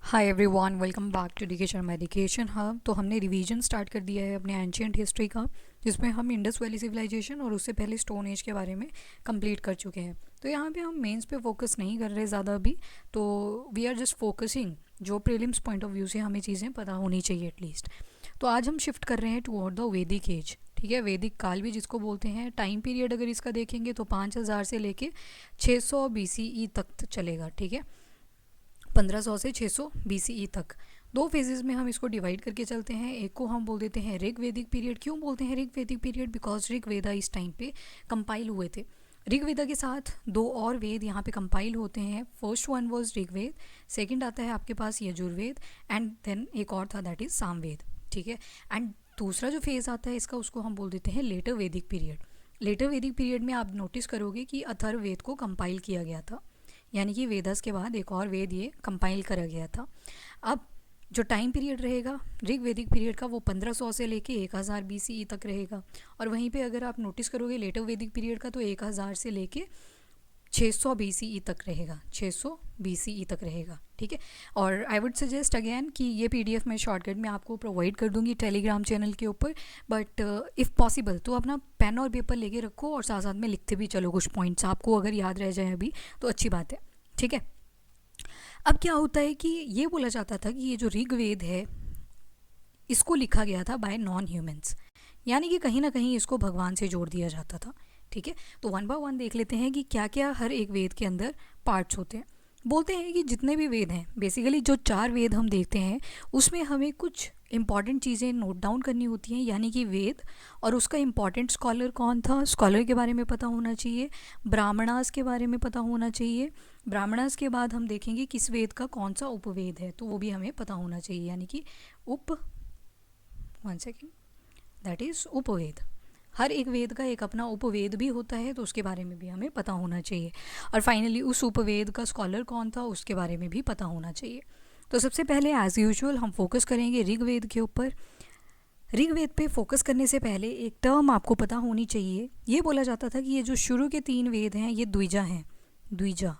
Hi everyone, welcome back to DK Sharma education hub. तो हमने revision start कर दिया है अपने एंशियंट हिस्ट्री का, जिसमें हम इंडस वैली सिविलाइजेशन और उससे पहले स्टोन एज के बारे में कंप्लीट कर चुके हैं। तो यहाँ पे हम मेंस पे फोकस नहीं कर रहे ज़्यादा अभी, तो वी आर जस्ट फोकसिंग जो प्रीलिम्स पॉइंट ऑफ व्यू से हमें चीज़ें पता होनी चाहिए एटलीस्ट। तो आज हम शिफ्ट कर रहे हैं टुवर्ड द वैदिक एज। ठीक है, वैदिक काल भी जिसको बोलते हैं। टाइम पीरियड अगर इसका देखेंगे तो 5000 से लेके 600 BCE तक चलेगा। ठीक है, 1500 से 600 BCE तक। दो फेजेस में हम इसको डिवाइड करके चलते हैं। एक को हम बोल देते हैं ऋग वैदिक पीरियड। क्यों बोलते हैं ऋग वैदिक पीरियड? बिकॉज ऋग वेदा इस टाइम पे कंपाइल हुए थे। ऋग वेदा के साथ दो और वेद यहाँ पे कंपाइल होते हैं। First one was Rigveda, second आता है आपके पास यजुर्वेद, एंड देन एक और था दैट इज सामवेद। ठीक है, एंड दूसरा जो फेज़ आता है इसका, उसको हम बोल देते हैं लेटर वैदिक पीरियड। लेटर वैदिक पीरियड में आप नोटिस करोगे कि अथर्ववेद को कंपाइल किया गया था, यानी कि वेदस के बाद एक और वेद ये कंपाइल करा गया था। अब जो टाइम पीरियड रहेगा ऋग वैदिक पीरियड का, वो 1500 से लेके 1000 BCE तक रहेगा। और वहीं पे अगर आप नोटिस करोगे लेटर वैदिक पीरियड का, तो 1000 से लेके 600 BCE तक रहेगा। 600 BCE तक रहेगा। ठीक है, और आई वुड सजेस्ट अगेन कि ये PDF मैं शॉर्टकट में आपको प्रोवाइड कर दूंगी टेलीग्राम चैनल के ऊपर, बट इफ़ पॉसिबल तो अपना पेन और पेपर लेके रखो और साथ साथ में लिखते भी चलो। कुछ पॉइंट्स आपको अगर याद रह जाए अभी तो अच्छी बात है। ठीक है, अब क्या होता है कि ये बोला जाता था कि ये जो ऋग्वेद है इसको लिखा गया था बाय नॉन ह्यूमंस, यानी कि कहीं ना कहीं इसको भगवान से जोड़ दिया जाता था। ठीक है, तो वन बाय वन देख लेते हैं कि क्या क्या हर एक वेद के अंदर पार्ट्स होते हैं। बोलते हैं कि जितने भी वेद हैं, बेसिकली जो 4 वेद हम देखते हैं उसमें हमें कुछ इंपॉर्टेंट चीज़ें नोट डाउन करनी होती हैं, यानी कि वेद और उसका इम्पॉर्टेंट स्कॉलर कौन था, स्कॉलर के बारे में पता होना चाहिए। ब्राह्मणास के बारे में पता होना चाहिए। ब्राह्मणास के बाद हम देखेंगे किस वेद का कौन सा उपवेद है, तो वो भी हमें पता होना चाहिए, यानी कि उप वन सेकेंड दैट इज़ उपवेद। हर एक वेद का एक अपना उपवेद भी होता है, तो उसके बारे में भी हमें पता होना चाहिए। और फाइनली उस उपवेद का स्कॉलर कौन था उसके बारे में भी पता होना चाहिए। तो सबसे पहले एज यूजुअल हम फोकस करेंगे ऋग्वेद के ऊपर। ऋग्वेद पे फोकस करने से पहले एक टर्म आपको पता होनी चाहिए। ये बोला जाता था कि ये जो शुरू के 3 वेद हैं ये द्विजा हैं। द्विजा,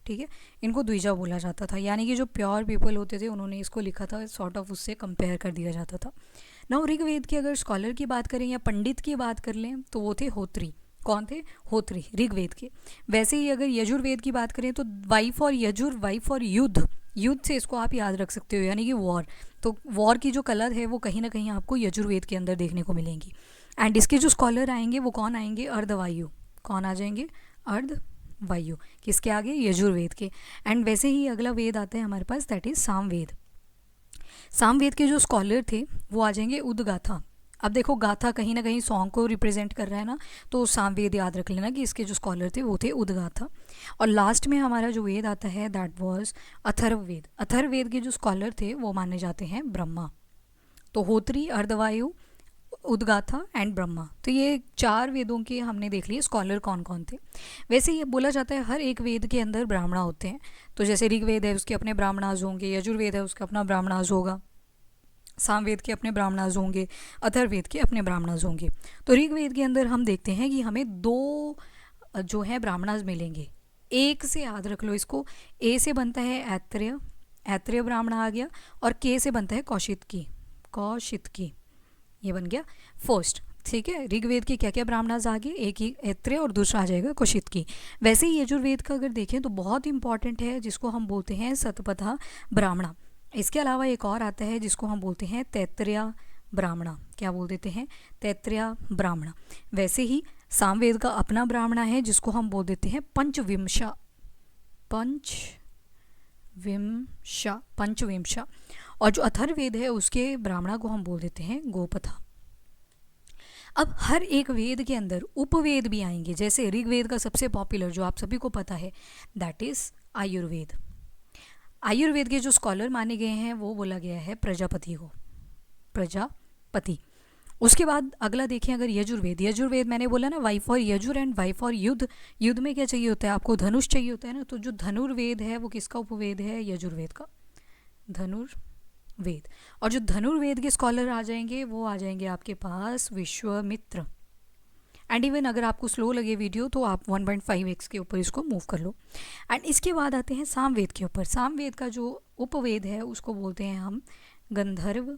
ठीक है, इनको द्विजा बोला जाता था, यानी कि जो प्योर पीपल होते थे उन्होंने इसको लिखा था, सॉर्ट ऑफ उससे कंपेयर कर दिया जाता था। नाउ ऋग्वेद की अगर स्कॉलर की बात करें या पंडित की बात कर लें तो वो थे होत्री। कौन थे? होत्री, ऋग्वेद के। वैसे ही अगर यजुर्वेद की बात करें तो Y for Yajur, Y for युद्ध। युद्ध से इसको आप याद रख सकते हो, यानी कि वॉर। तो वॉर की जो कलर है वो कहीं ना कहीं आपको यजुर्वेद के अंदर देखने को मिलेंगी। एंड इसके जो स्कॉलर आएंगे वो कौन आएंगे? अर्धवायु। कौन आ जाएंगे? अर्ध वायु। किसके आगे? यजुर्वेद के। एंड वैसे ही अगला वेद आता है हमारे पास, दैट इज सामवेद। सामवेद के जो स्कॉलर थे वो आ जाएंगे उदगाथा। अब देखो, गाथा कहीं ना कहीं सॉन्ग को रिप्रेजेंट कर रहा है ना, तो सामवेद याद रख लेना कि इसके जो स्कॉलर थे वो थे उदगाथा। और लास्ट में हमारा जो वेद आता है दैट वाज अथर्ववेद। अथर्ववेद के जो स्कॉलर थे वो माने जाते हैं ब्रह्मा। तो होत्री, अर्धवायु, उदगाथा एंड ब्रह्मा, तो ये 4 वेदों के हमने देख लिए स्कॉलर कौन कौन थे। वैसे ये बोला जाता है हर एक वेद के अंदर ब्राह्मणा होते हैं। तो जैसे ऋग्वेद है उसके अपने ब्राह्मणाज होंगे, यजुर्वेद है उसका अपना ब्राह्मणाज होगा, सामवेद के अपने ब्राह्मणाज होंगे, अथर्ववेद के अपने ब्राह्मणाज होंगे। तो ऋग्वेद के अंदर हम देखते हैं कि हमें 2 जो है ब्राह्मणाज मिलेंगे। एक से याद रख लो इसको, ए से बनता है ऐत्रेय, ऐत्रेय ब्राह्मण आ गया, और के से बनता है कौशितकी, कौशितकी, ये बन गया फर्स्ट। ठीक है, ऋग्वेद के क्या क्या ब्राह्मणाज आ गए? एक ही ऐत्रेय और दूसरा आ जाएगा कौशितकी। वैसे ही यजुर्वेद का अगर देखें तो बहुत इंपॉर्टेंट है, जिसको हम बोलते हैं सतपथा ब्राह्मणा। इसके अलावा एक और आता है जिसको हम बोलते हैं तैत्तरीय ब्राह्मणा। क्या बोल देते हैं? तैत्तरीय ब्राह्मणा। वैसे ही सामवेद का अपना ब्राह्मणा है जिसको हम बोल देते हैं पंचविंशा। पंचविंशा, पंचविंशा। और जो अथर्ववेद है उसके ब्राह्मणा को हम बोल देते हैं गोपथा। अब हर एक वेद के अंदर उपवेद भी आएंगे। जैसे ऋग्वेद का सबसे पॉपुलर जो आप सभी को पता है दैट इज आयुर्वेद। आयुर्वेद के जो स्कॉलर माने गए हैं वो बोला गया है प्रजापति को, प्रजापति। उसके बाद अगला देखें अगर यजुर्वेद। यजुर्वेद मैंने बोला ना, Y for Yajur and Y for युद्ध। युद्ध में क्या चाहिए होता है आपको? धनुष चाहिए होता है ना, तो जो धनुर्वेद है वो किसका उपवेद है? यजुर्वेद का, धनुर्वेद। और जो धनुर्वेद के स्कॉलर आ जाएंगे वो आ जाएंगे आपके पास विश्वामित्र। एंड इवन अगर आपको स्लो लगे वीडियो तो आप 1.5x के ऊपर इसको मूव कर लो। एंड इसके बाद आते हैं सामवेद के ऊपर। सामवेद का जो उपवेद है उसको बोलते हैं हम गंधर्व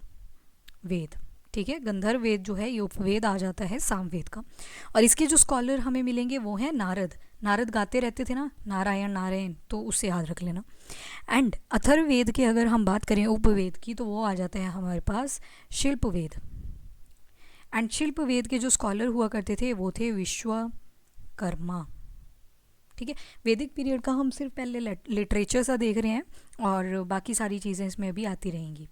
वेद। ठीक है, गंधर्व वेद जो है ये उपवेद आ जाता है सामवेद का। और इसके जो स्कॉलर हमें मिलेंगे वो हैं नारद। नारद गाते रहते थे ना, नारायण नारायण, तो उससे याद रख लेना। एंड अथर्ववेद की अगर हम बात करें उपवेद की, तो वो आ जाता है हमारे पास शिल्पवेद। एंड शिल्पवेद के जो स्कॉलर हुआ करते थे वो थे विश्वकर्मा। ठीक है, वैदिक पीरियड का हम सिर्फ पहले लिटरेचर सा देख रहे हैं और बाकी सारी चीज़ें इसमें भी आती रहेंगी।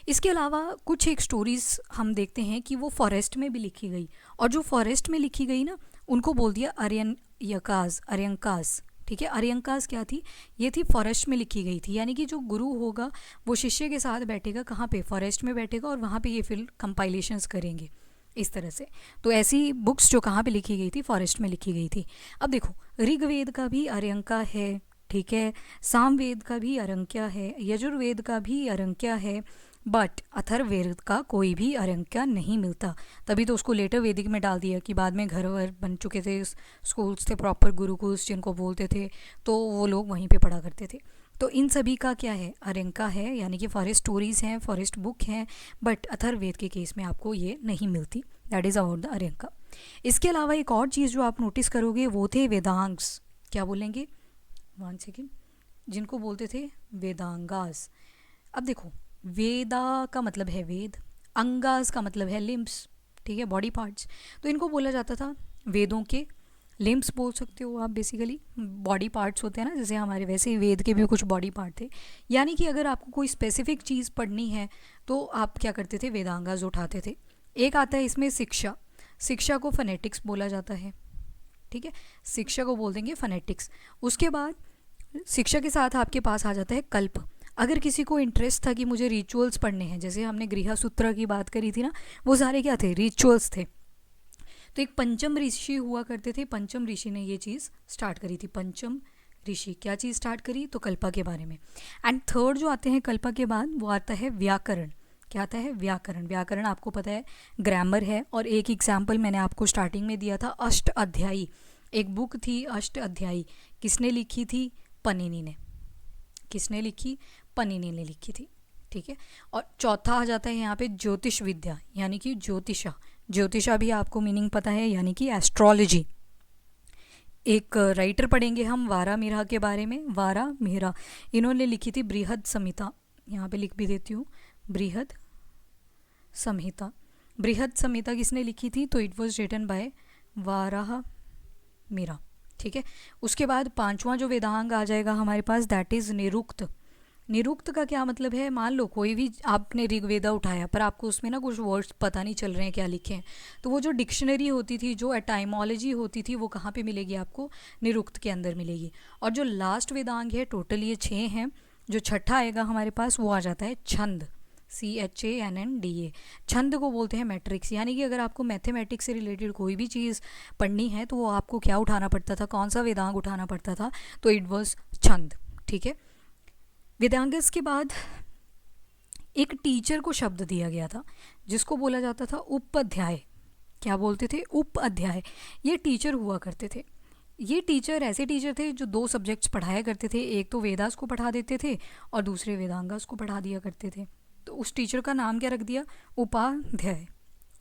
इसके अलावा कुछ एक स्टोरीज़ हम देखते हैं कि वो फॉरेस्ट में भी लिखी गई, और जो फॉरेस्ट में लिखी गई ना उनको बोल दिया अरण्यकास। ठीक है, अरण्यकास क्या थी? ये थी फॉरेस्ट में लिखी गई थी, यानी कि जो गुरु होगा वो शिष्य के साथ बैठेगा, कहाँ पे? फॉरेस्ट में बैठेगा, और वहाँ पे ये फिर कंपाइलेशंस करेंगे इस तरह से। तो ऐसी बुक्स जो कहाँ पे लिखी गई थी? फॉरेस्ट में लिखी गई थी। अब देखो, ऋग्वेद का भी अरण्यका है, ठीक है, सामवेद का भी अरण्यका है, यजुर्वेद का भी अरण्यका है, बट अथर्ववेद का कोई भी अरण्यका नहीं मिलता। तभी तो उसको लेटर वैदिक में डाल दिया कि बाद में घर वर बन चुके थे, स्कूल्स थे, प्रॉपर गुरुकुल्स जिनको बोलते थे, तो वो लोग वहीं पे पढ़ा करते थे। तो इन सभी का क्या है? अरण्यका है, यानी कि फॉरेस्ट स्टोरीज़ हैं, फॉरेस्ट बुक हैं, बट अथर्ववेद के केस में आपको ये नहीं मिलती। That is about the Aranyaka. इसके अलावा एक और चीज़ जो आप नोटिस करोगे वो थे वेदांग्स। क्या बोलेंगे? 1 सेकेंड, जिनको बोलते थे वेदांगास। अब देखो, वेदा का मतलब है वेद, अंगास का मतलब है लिम्स, ठीक है, बॉडी पार्ट्स। तो इनको बोला जाता था वेदों के लिम्स, बोल सकते हो आप, बेसिकली बॉडी पार्ट्स होते हैं ना, जैसे हमारे वैसे ही वेद के भी कुछ बॉडी पार्ट थे। यानी कि अगर आपको कोई स्पेसिफिक चीज़ पढ़नी है तो आप क्या करते थे? वेदांगास उठाते थे। एक आता है इसमें शिक्षा। शिक्षा को फनेटिक्स बोला जाता है, ठीक है, शिक्षा को बोल देंगे फनेटिक्स। उसके बाद शिक्षा के साथ आपके पास आ जाता है कल्प। अगर किसी को इंटरेस्ट था कि मुझे रिचुअल्स पढ़ने हैं, जैसे हमने गृह सूत्र की बात करी थी ना, वो सारे क्या थे? रिचुअल्स थे। तो एक पंचम ऋषि हुआ करते थे, पंचम ऋषि ने ये चीज़ स्टार्ट करी थी। पंचम ऋषि क्या चीज़ स्टार्ट करी? तो कल्पा के बारे में। एंड थर्ड जो आते हैं कल्पा के बाद वो आता है व्याकरण। क्या आता है? व्याकरण। व्याकरण आपको पता है ग्रामर है, और एक एग्जाम्पल मैंने आपको स्टार्टिंग में दिया था, अष्ट अध्यायी। एक बुक थी अष्ट अध्यायी, किसने लिखी थी? पनिनी ने। किसने लिखी? पनिनी ने लिखी थी, ठीक है। और चौथा आ जाता है यहाँ पे ज्योतिष विद्या, यानी कि ज्योतिषा। ज्योतिषा भी आपको मीनिंग पता है, यानी कि एस्ट्रोलॉजी। एक राइटर पढ़ेंगे हम वारा मिहिरा के बारे में। वारा मिहिरा, इन्होंने लिखी थी बृहद संहिता। यहाँ पे लिख भी देती हूँ, बृहद संहिता। बृहद संहिता किसने लिखी थी? तो it was written by Varaha Mihira, ठीक है। उसके बाद पांचवा जो वेदांग आ जाएगा हमारे पास, दैट इज़ निरुक्त। निरुक्त का क्या मतलब है? मान लो कोई भी आपने ऋग्वेदा उठाया, पर आपको उसमें ना कुछ वर्ड्स पता नहीं चल रहे हैं क्या लिखे हैं, तो वो जो डिक्शनरी होती थी, जो एटाइमोलॉजी होती थी, वो कहाँ पे मिलेगी आपको? निरुक्त के अंदर मिलेगी। और जो लास्ट वेदांग है, टोटल ये 6 हैं, जो छठा आएगा हमारे पास वो आ जाता है छंद। CHANNDA। छंद को बोलते हैं मैट्रिक्स, यानी कि अगर आपको मैथमेटिक्स से रिलेटेड कोई भी चीज़ पढ़नी है तो वो आपको क्या उठाना पड़ता था? कौन सा वेदांग उठाना पड़ता था? तो इट वॉज छंद, ठीक है। वेदांगस के बाद एक टीचर को शब्द दिया गया था जिसको बोला जाता था उपाध्याय। क्या बोलते थे? उपाध्याय। ये टीचर हुआ करते थे। ये टीचर ऐसे टीचर थे जो 2 सब्जेक्ट्स पढ़ाया करते थे, एक तो वेदास को पढ़ा देते थे और दूसरे वेदांगास को पढ़ा दिया करते थे। तो उस टीचर का नाम क्या रख दिया? उपाध्याय।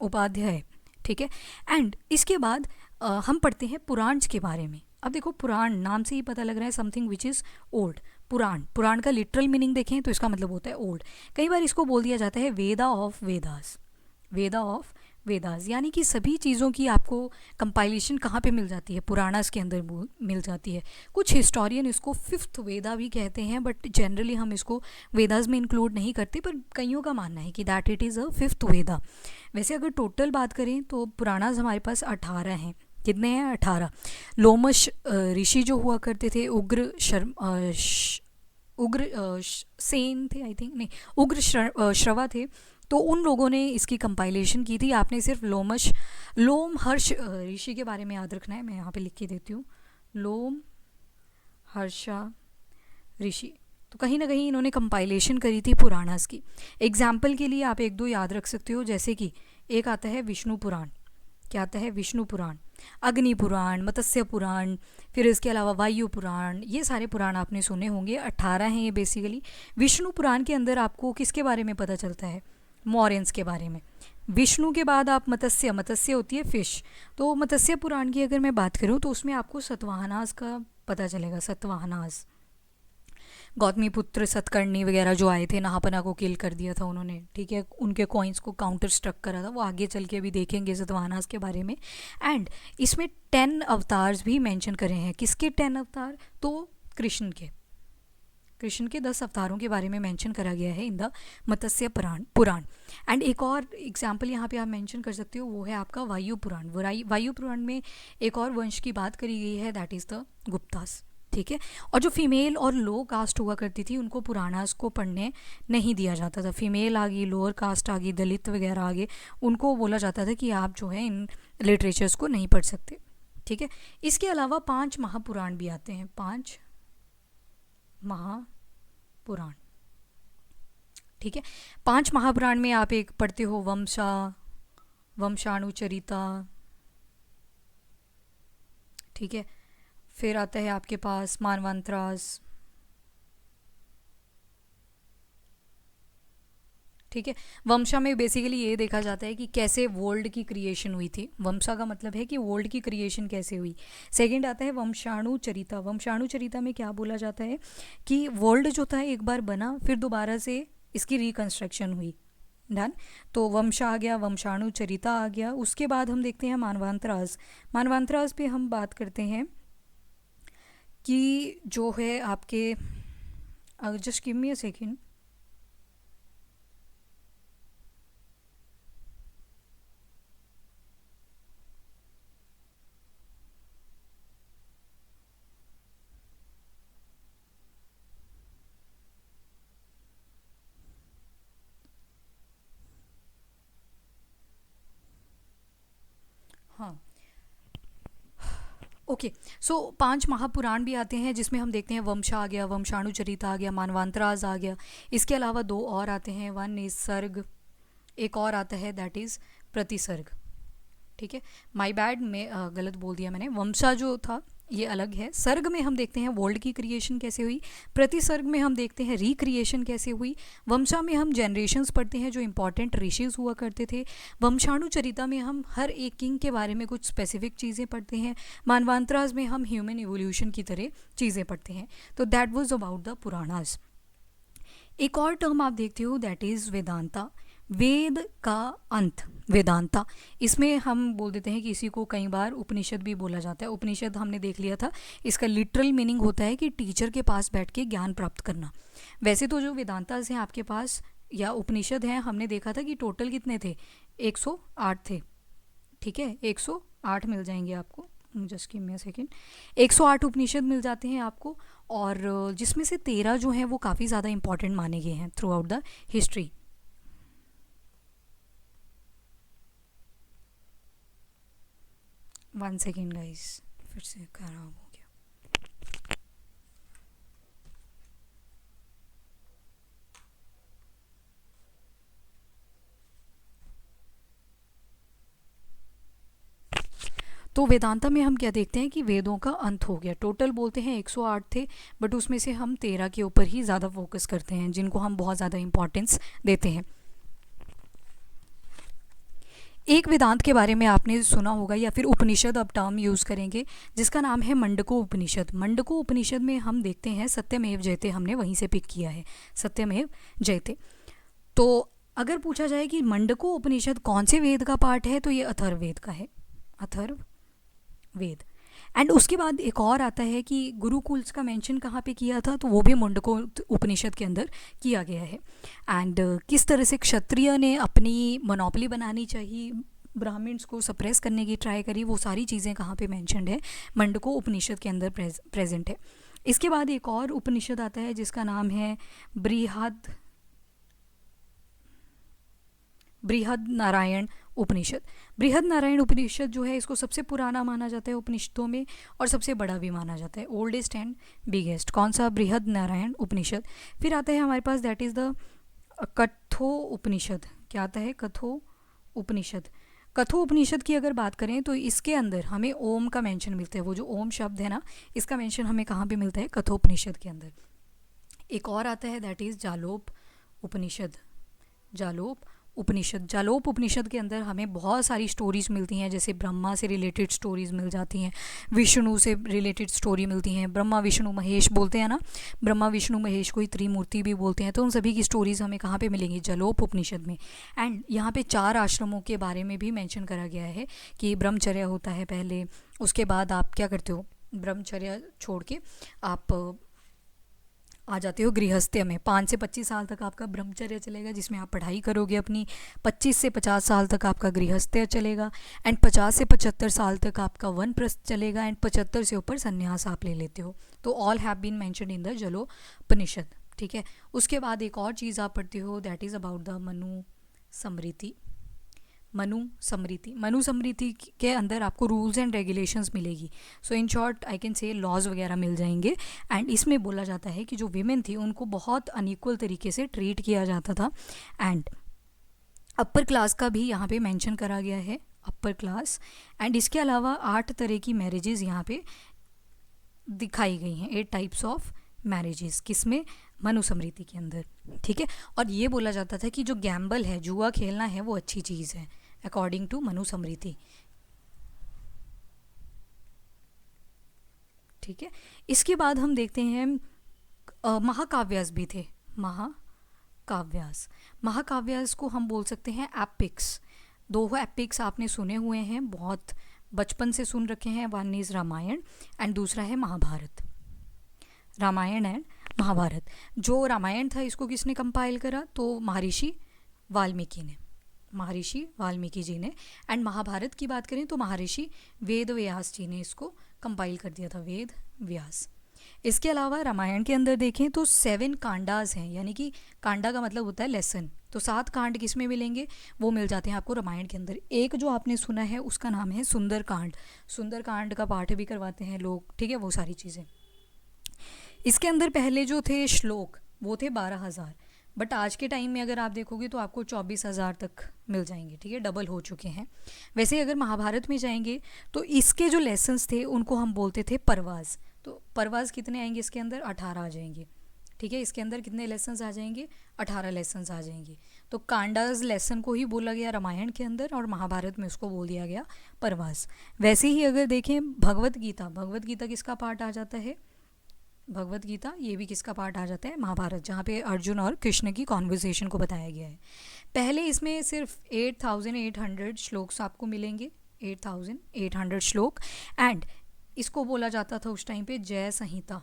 उपाध्याय, ठीक है। एंड इसके बाद हम पढ़ते हैं पुराण के बारे में। अब देखो, पुराण नाम से ही पता लग रहा है समथिंग विच इज़ ओल्ड। पुराण, पुराण का लिटरल मीनिंग देखें तो इसका मतलब होता है ओल्ड। कई बार इसको बोल दिया जाता है वेदा ऑफ वेदास। वेदा ऑफ वेदास, यानी कि सभी चीज़ों की आपको कंपाइलेशन कहाँ पे मिल जाती है? पुराणास के अंदर मिल जाती है। कुछ हिस्टोरियन इसको 5th वेदा भी कहते हैं, बट जनरली हम इसको वेदास में इंक्लूड नहीं करते, पर कईयों का मानना है कि that it is a 5th वेदा। वैसे अगर टोटल बात करें तो पुराणास हमारे पास 18 हैं। कितने हैं? 18। लोमश ऋषि जो हुआ करते थे, सेन थे, आई थिंक, नहीं, उग्र श्रवा थे, तो उन लोगों ने इसकी कंपाइलेशन की थी। आपने सिर्फ लोमहर्ष ऋषि के बारे में याद रखना है। मैं यहाँ पे लिख के देती हूँ, लोमहर्षा ऋषि। तो कहीं ना कहीं इन्होंने कंपाइलेशन करी थी पुराणास की। एग्जाम्पल के लिए आप 1-2 याद रख सकते हो, जैसे कि एक आता है विष्णु पुराण। क्या आता है, विष्णु पुराण, अग्नि पुराण, मत्स्य पुराण, फिर इसके अलावा वायु पुराण, ये सारे पुराण आपने सुने होंगे, 18 हैं ये बेसिकली। विष्णु पुराण के अंदर आपको किसके बारे में पता चलता है, मौर्यंस के बारे में। विष्णु के बाद आप मत्स्य, मत्स्य होती है फिश, तो मत्स्य पुराण की अगर मैं बात करूँ तो उसमें आपको सतवाहनास का पता चलेगा। सतवाहनास, गौतमी पुत्र सतकर्णी वगैरह जो आए थे, नहापना को किल कर दिया था उन्होंने, ठीक है, उनके कॉइन्स को काउंटर स्ट्रक करा था, वो आगे चल के अभी देखेंगे सतवाहनास के बारे में। एंड इसमें 10 अवतार्स भी मेंशन करे हैं। किसके 10 अवतार, तो कृष्ण के, कृष्ण के 10 अवतारों के बारे में मेंशन करा गया है in the Matsya Purana. And एक और एग्जाम्पल यहाँ पे आप मेंशन कर सकते हो, वो है आपका वायु पुराण। वायु पुराण में एक और वंश की बात करी गई है, दैट इज़ द गुप्तास, ठीक है। और जो फीमेल और लो कास्ट हुआ करती थी उनको पुराणास को पढ़ने नहीं दिया जाता था। फीमेल आ गई, लोअर कास्ट आ गई, दलित वगैरह आ गए, उनको बोला जाता था कि आप जो है इन लिटरेचर्स को नहीं पढ़ सकते, ठीक है। इसके अलावा 5 महापुराण भी आते हैं, 5 महापुराण, ठीक है। 5 महापुराण में आप एक पढ़ते हो वंशाणुचरिता, ठीक है। फिर आता है आपके पास मानवंतरास, ठीक है। वंशा में बेसिकली ये देखा जाता है कि कैसे वर्ल्ड की क्रिएशन हुई थी। वंशा का मतलब है कि वर्ल्ड की क्रिएशन कैसे हुई। सेकंड आता है वंशाणुचरिता। वंशाणुचरिता में क्या बोला जाता है कि वर्ल्ड जो था एक बार बना, फिर दोबारा से इसकी रिकंस्ट्रक्शन हुई, डन। तो वंशा आ गया, वंशाणुचरिता आ गया। उसके बाद हम देखते हैं मानवांतरास। मानवांतरास पे हम बात करते हैं कि जो है आपके, just give me a second, हाँ ओके। सो 5 महापुराण भी आते हैं जिसमें हम देखते हैं वंशा आ गया, वंशाणुचरिता आ गया, मानवांतरास आ गया। इसके अलावा 2 और आते हैं, वन इज सर्ग, एक और आता है दैट इज़ प्रतिसर्ग, ठीक है। माय बैड, मैं गलत बोल दिया मैंने। वंशा जो था ये अलग है। सर्ग में हम देखते हैं वर्ल्ड की क्रिएशन कैसे हुई, प्रतिसर्ग में हम देखते हैं रिक्रिएशन कैसे हुई, वंशा में हम जनरेशन्स पढ़ते हैं जो इंपॉर्टेंट ऋषिज हुआ करते थे, वंशाणुचरिता में हम हर एक किंग के बारे में कुछ स्पेसिफिक चीज़ें पढ़ते हैं, मानवांतरास में हम ह्यूमन इवोल्यूशन की तरह चीज़ें पढ़ते हैं। तो that was about the Puranas. एक और टर्म आप देखते हो दैट इज़ वेदांता, वेद का अंत, वेदांता। इसमें हम बोल देते हैं कि इसी को कई बार उपनिषद भी बोला जाता है। उपनिषद हमने देख लिया था, इसका लिटरल मीनिंग होता है कि टीचर के पास बैठ के ज्ञान प्राप्त करना। वैसे तो जो वेदांतास हैं आपके पास या उपनिषद हैं, हमने देखा था कि टोटल कितने थे, 108 थे, ठीक है। 108 मिल जाएंगे आपको, just give me a second. 108 उपनिषद मिल जाते हैं आपको, और जिसमें से 13 जो हैं वो काफ़ी ज़्यादा इंपॉर्टेंट माने गए हैं through out the history. One second guys, फिर से खराब हो गया। तो वेदांता में हम क्या देखते हैं कि वेदों का अंत हो गया। टोटल बोलते हैं 108 थे, बट उसमें से हम 13 के ऊपर ही ज़्यादा फोकस करते हैं, जिनको हम बहुत ज़्यादा इंपॉर्टेंस देते हैं। एक वेदांत के बारे में आपने सुना होगा, या फिर उपनिषद अब टर्म यूज़ करेंगे, जिसका नाम है मंडको उपनिषद। मंडको उपनिषद में हम देखते हैं सत्यमेव जयते, हमने वहीं से पिक किया है, सत्यमेव जयते। तो अगर पूछा जाए कि मंडको उपनिषद कौन से वेद का पार्ट है, तो ये अथर्ववेद का है, अथर्ववेद। एंड उसके बाद एक और आता है कि गुरुकुल्स का मेंशन कहाँ पे किया था, तो वो भी मुंडको उपनिषद के अंदर किया गया है। एंड किस तरह से क्षत्रिय ने अपनी मोनोपोली बनानी चाहिए, ब्राह्मण्स को सप्रेस करने की ट्राई करी, वो सारी चीज़ें कहाँ पे मेंशनड है, मंडको उपनिषद के अंदर प्रेजेंट है। इसके बाद एक और उपनिषद आता है जिसका नाम है बृहद नारायण उपनिषद। बृहद नारायण उपनिषद जो है, इसको सबसे पुराना माना जाता है उपनिषदों में, और सबसे बड़ा भी माना जाता है, ओल्डेस्ट एंड बिगेस्ट। कौन सा, बृहद नारायण उपनिषद। फिर आता है हमारे पास दैट इज़ द कठो उपनिषद। क्या आता है, कठो उपनिषद। कठोपनिषद की अगर बात करें तो इसके अंदर हमें ओम का मेंशन मिलता है। वो जो ओम शब्द है ना, इसका मेंशन हमें कहाँ पे मिलता है? कठोपनिषद के अंदर। एक और आता है दैट इज़ जालोप उपनिषद। जालोप उपनिषद, जालोप उपनिषद के अंदर हमें बहुत सारी स्टोरीज मिलती हैं, जैसे ब्रह्मा से रिलेटेड स्टोरीज मिल जाती हैं, विष्णु से रिलेटेड स्टोरी मिलती हैं। ब्रह्मा विष्णु महेश बोलते हैं ना, ब्रह्मा विष्णु महेश को ही त्रिमूर्ति भी बोलते हैं। तो उन सभी की स्टोरीज हमें कहाँ पे मिलेंगी? जालोप उपनिषद में। एंड यहाँ पे 4 आश्रमों के बारे में भी मेंशन करा गया है कि ब्रह्मचर्य होता है पहले, उसके बाद आप क्या करते हो? ब्रह्मचर्य छोड़ के आप आ जाते हो गृहस्थ्य में। 5 से 25 साल तक आपका ब्रह्मचर्य चलेगा, जिसमें आप पढ़ाई करोगे अपनी। 25 से 50 साल तक आपका गृहस्थ्य चलेगा। एंड 50 से 75 साल तक आपका वनप्रस्थ चलेगा। एंड 75 से ऊपर संन्यास आप ले लेते हो। तो all have been mentioned in the Jalopanishad, ठीक है। उसके बाद एक और चीज़ आप पढ़ते हो that is about the Manu Smriti. Manu Smriti के अंदर आपको रूल्स एंड रेगुलेशंस मिलेगी। So in short I can say laws वगैरह मिल जाएंगे। एंड इसमें बोला जाता है कि जो वीमेन थी उनको बहुत अनइक्वल तरीके से ट्रीट किया जाता था। एंड अपर क्लास का भी यहाँ पे मेंशन करा गया है, अपर क्लास। एंड इसके अलावा 8 तरह की मैरिजेज़ यहाँ पे दिखाई गई हैं, 8 टाइप्स ऑफ मैरिजेस, किसमें? मनुस्मृति के अंदर, ठीक है। और ये बोला जाता था कि जो गैम्बल है, जुआ खेलना है, वो अच्छी चीज़ है अकॉर्डिंग टू मनुस्मृति, ठीक है। इसके बाद हम देखते हैं महाकाव्यास भी थे। महाकाव्यास को हम बोल सकते हैं एपिक्स। 2 एपिक्स आपने सुने हुए हैं, बहुत बचपन से सुन रखे हैं। वन इज़ रामायण एंड दूसरा है महाभारत। रामायण एंड महाभारत। जो रामायण था इसको किसने कंपाइल करा? तो महर्षि वाल्मीकि जी ने। एंड महाभारत की बात करें तो महर्षि वेद व्यास जी ने इसको कंपाइल कर दिया था, वेद व्यास। इसके अलावा रामायण के अंदर देखें तो 7 कांडास हैं, यानी कि कांडा का मतलब होता है लेसन। तो 7 कांड किस में मिलेंगे? वो मिल जाते हैं आपको रामायण के अंदर। एक जो आपने सुना है उसका नाम है सुंदरकांड। सुंदरकांड का पाठ भी करवाते हैं लोग, ठीक है, वो सारी चीज़ें। इसके अंदर पहले जो थे श्लोक वो थे 12,000, बट आज के टाइम में अगर आप देखोगे तो आपको 24,000 तक मिल जाएंगे, ठीक है, डबल हो चुके हैं। वैसे अगर महाभारत में जाएंगे तो इसके जो लेसन्स थे उनको हम बोलते थे परवाज। तो परवाज कितने आएंगे इसके अंदर? 18 आ जाएंगे, ठीक है। इसके अंदर कितने लेसन्स आ जाएंगे? 18 लेसन्स आ जाएंगे। तो कांडाज लेसन को ही बोला गया रामायण के अंदर और महाभारत में उसको बोल दिया गया परवास। वैसे ही अगर देखें भगवत गीता किसका पार्ट आ जाता है? भगवत गीता ये भी किसका पार्ट आ जाता है? महाभारत, जहाँ पे अर्जुन और कृष्ण की कॉन्वर्सेशन को बताया गया है। पहले इसमें सिर्फ 8,800 श्लोक्स आपको मिलेंगे, 8,800 श्लोक। एंड इसको बोला जाता था उस टाइम पे जय संहिता।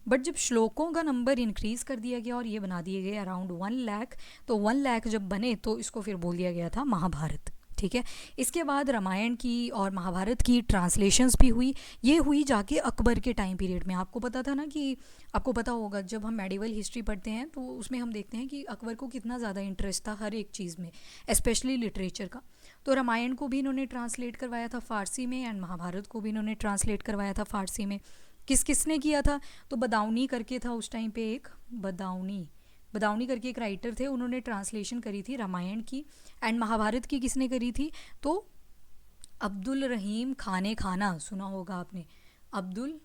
बट जब श्लोकों का नंबर इंक्रीज़ कर दिया गया और ये बना दिए गए अराउंड 1 लाख, तो 1 लाख जब बने तो इसको फिर बोल दिया गया था महाभारत, ठीक है। इसके बाद रामायण की और महाभारत की ट्रांसलेशंस भी हुई। ये हुई जाके अकबर के टाइम पीरियड में। आपको पता था ना कि आपको पता होगा जब हम मेडिवल हिस्ट्री पढ़ते हैं तो उसमें हम देखते हैं कि अकबर को कितना ज़्यादा इंटरेस्ट था हर एक चीज़ में, स्पेशली लिटरेचर का। तो रामायण को भी इन्होंने ट्रांसलेट करवाया था फ़ारसी में एंड महाभारत को भी इन्होंने ट्रांसलेट करवाया था फ़ारसी में। किसने किया था? तो बदाऊनी करके था उस टाइम पे, एक बदाऊनी करके एक राइटर थे, उन्होंने ट्रांसलेशन करी थी रामायण की। एंड महाभारत की किसने करी थी? तो अब्दुल रहीम खाना, सुना होगा आपने, अब्दुल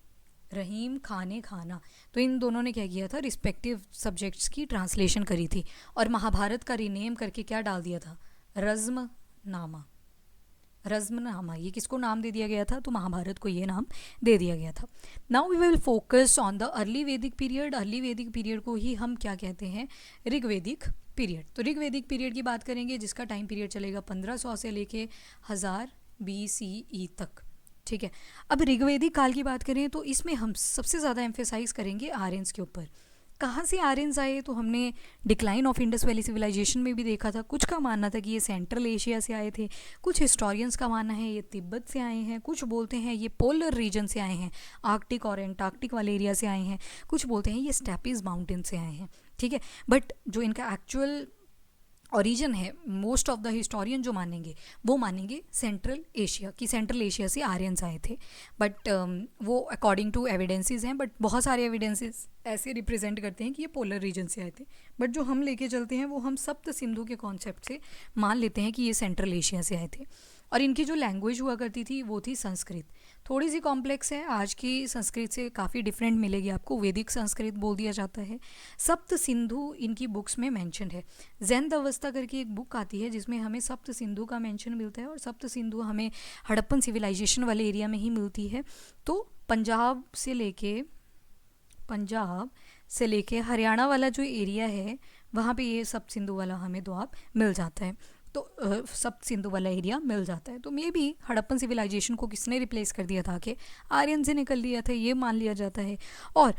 रहीम खाना। तो इन दोनों ने क्या किया था? रिस्पेक्टिव सब्जेक्ट्स की ट्रांसलेशन करी थी। और महाभारत का रीनेम करके क्या डाल दिया था? रज़्मनामा। ये किसको नाम दे दिया गया था? तो महाभारत को ये नाम दे दिया गया था। Now we will focus on the early Vedic period. Early Vedic period को ही हम क्या कहते हैं? ऋग्वैदिक पीरियड। तो ऋग्वैदिक पीरियड की बात करेंगे जिसका टाइम पीरियड चलेगा 1500 से लेके 1000 BCE तक, ठीक है। अब ऋग्वैदिक काल की बात करें तो इसमें हम सबसे ज़्यादा एम्फेसाइज करेंगे आर्यंस के ऊपर। कहाँ से आर्यंस आए? तो हमने decline of Indus valley civilization में भी देखा था। कुछ का मानना था कि ये सेंट्रल एशिया से आए थे, कुछ हिस्टोरियंस का मानना है ये तिब्बत से आए हैं, कुछ बोलते हैं ये पोलर रीजन से आए हैं, आर्कटिक और एंटार्कटिक वाले एरिया से आए हैं, कुछ बोलते हैं ये स्टेपीज माउंटेन से आए हैं, ठीक है। बट जो इनका एक्चुअल ओरिजिन है, मोस्ट ऑफ द हिस्टोरियन जो मानेंगे वो मानेंगे सेंट्रल एशिया, कि सेंट्रल एशिया से आर्यंस आए थे। बट वो अकॉर्डिंग टू एविडेंसेस हैं, बट बहुत सारे एविडेंसेस ऐसे रिप्रेजेंट करते हैं कि ये पोलर रीजन से आए थे। बट जो हम लेके चलते हैं वो हम सप्त सिंधु के कॉन्सेप्ट से मान लेते हैं कि ये सेंट्रल एशिया से आए थे। और इनकी जो लैंग्वेज हुआ करती थी वो थी संस्कृत। थोड़ी सी कॉम्प्लेक्स है, आज की संस्कृत से काफ़ी डिफरेंट मिलेगी आपको, वैदिक संस्कृत बोल दिया जाता है। सप्त सिंधु इनकी बुक्स में मेंशन है। जैन अवस्था करके एक बुक आती है जिसमें हमें सप्त सिंधु का मेंशन मिलता है, और सप्त सिंधु हमें हड़प्पन सिविलाइजेशन वाले एरिया में ही मिलती है। तो पंजाब से लेके हरियाणा वाला जो एरिया है वहाँ पे ये सप्त सिंधु वाला हमें द्वाब मिल जाता है। तो सप्त सिंधु वाला एरिया मिल जाता है। तो मे बी हड़प्पन सिविलाइजेशन को किसने रिप्लेस कर दिया था, कि आर्यन से निकल दिया था, ये मान लिया जाता है। और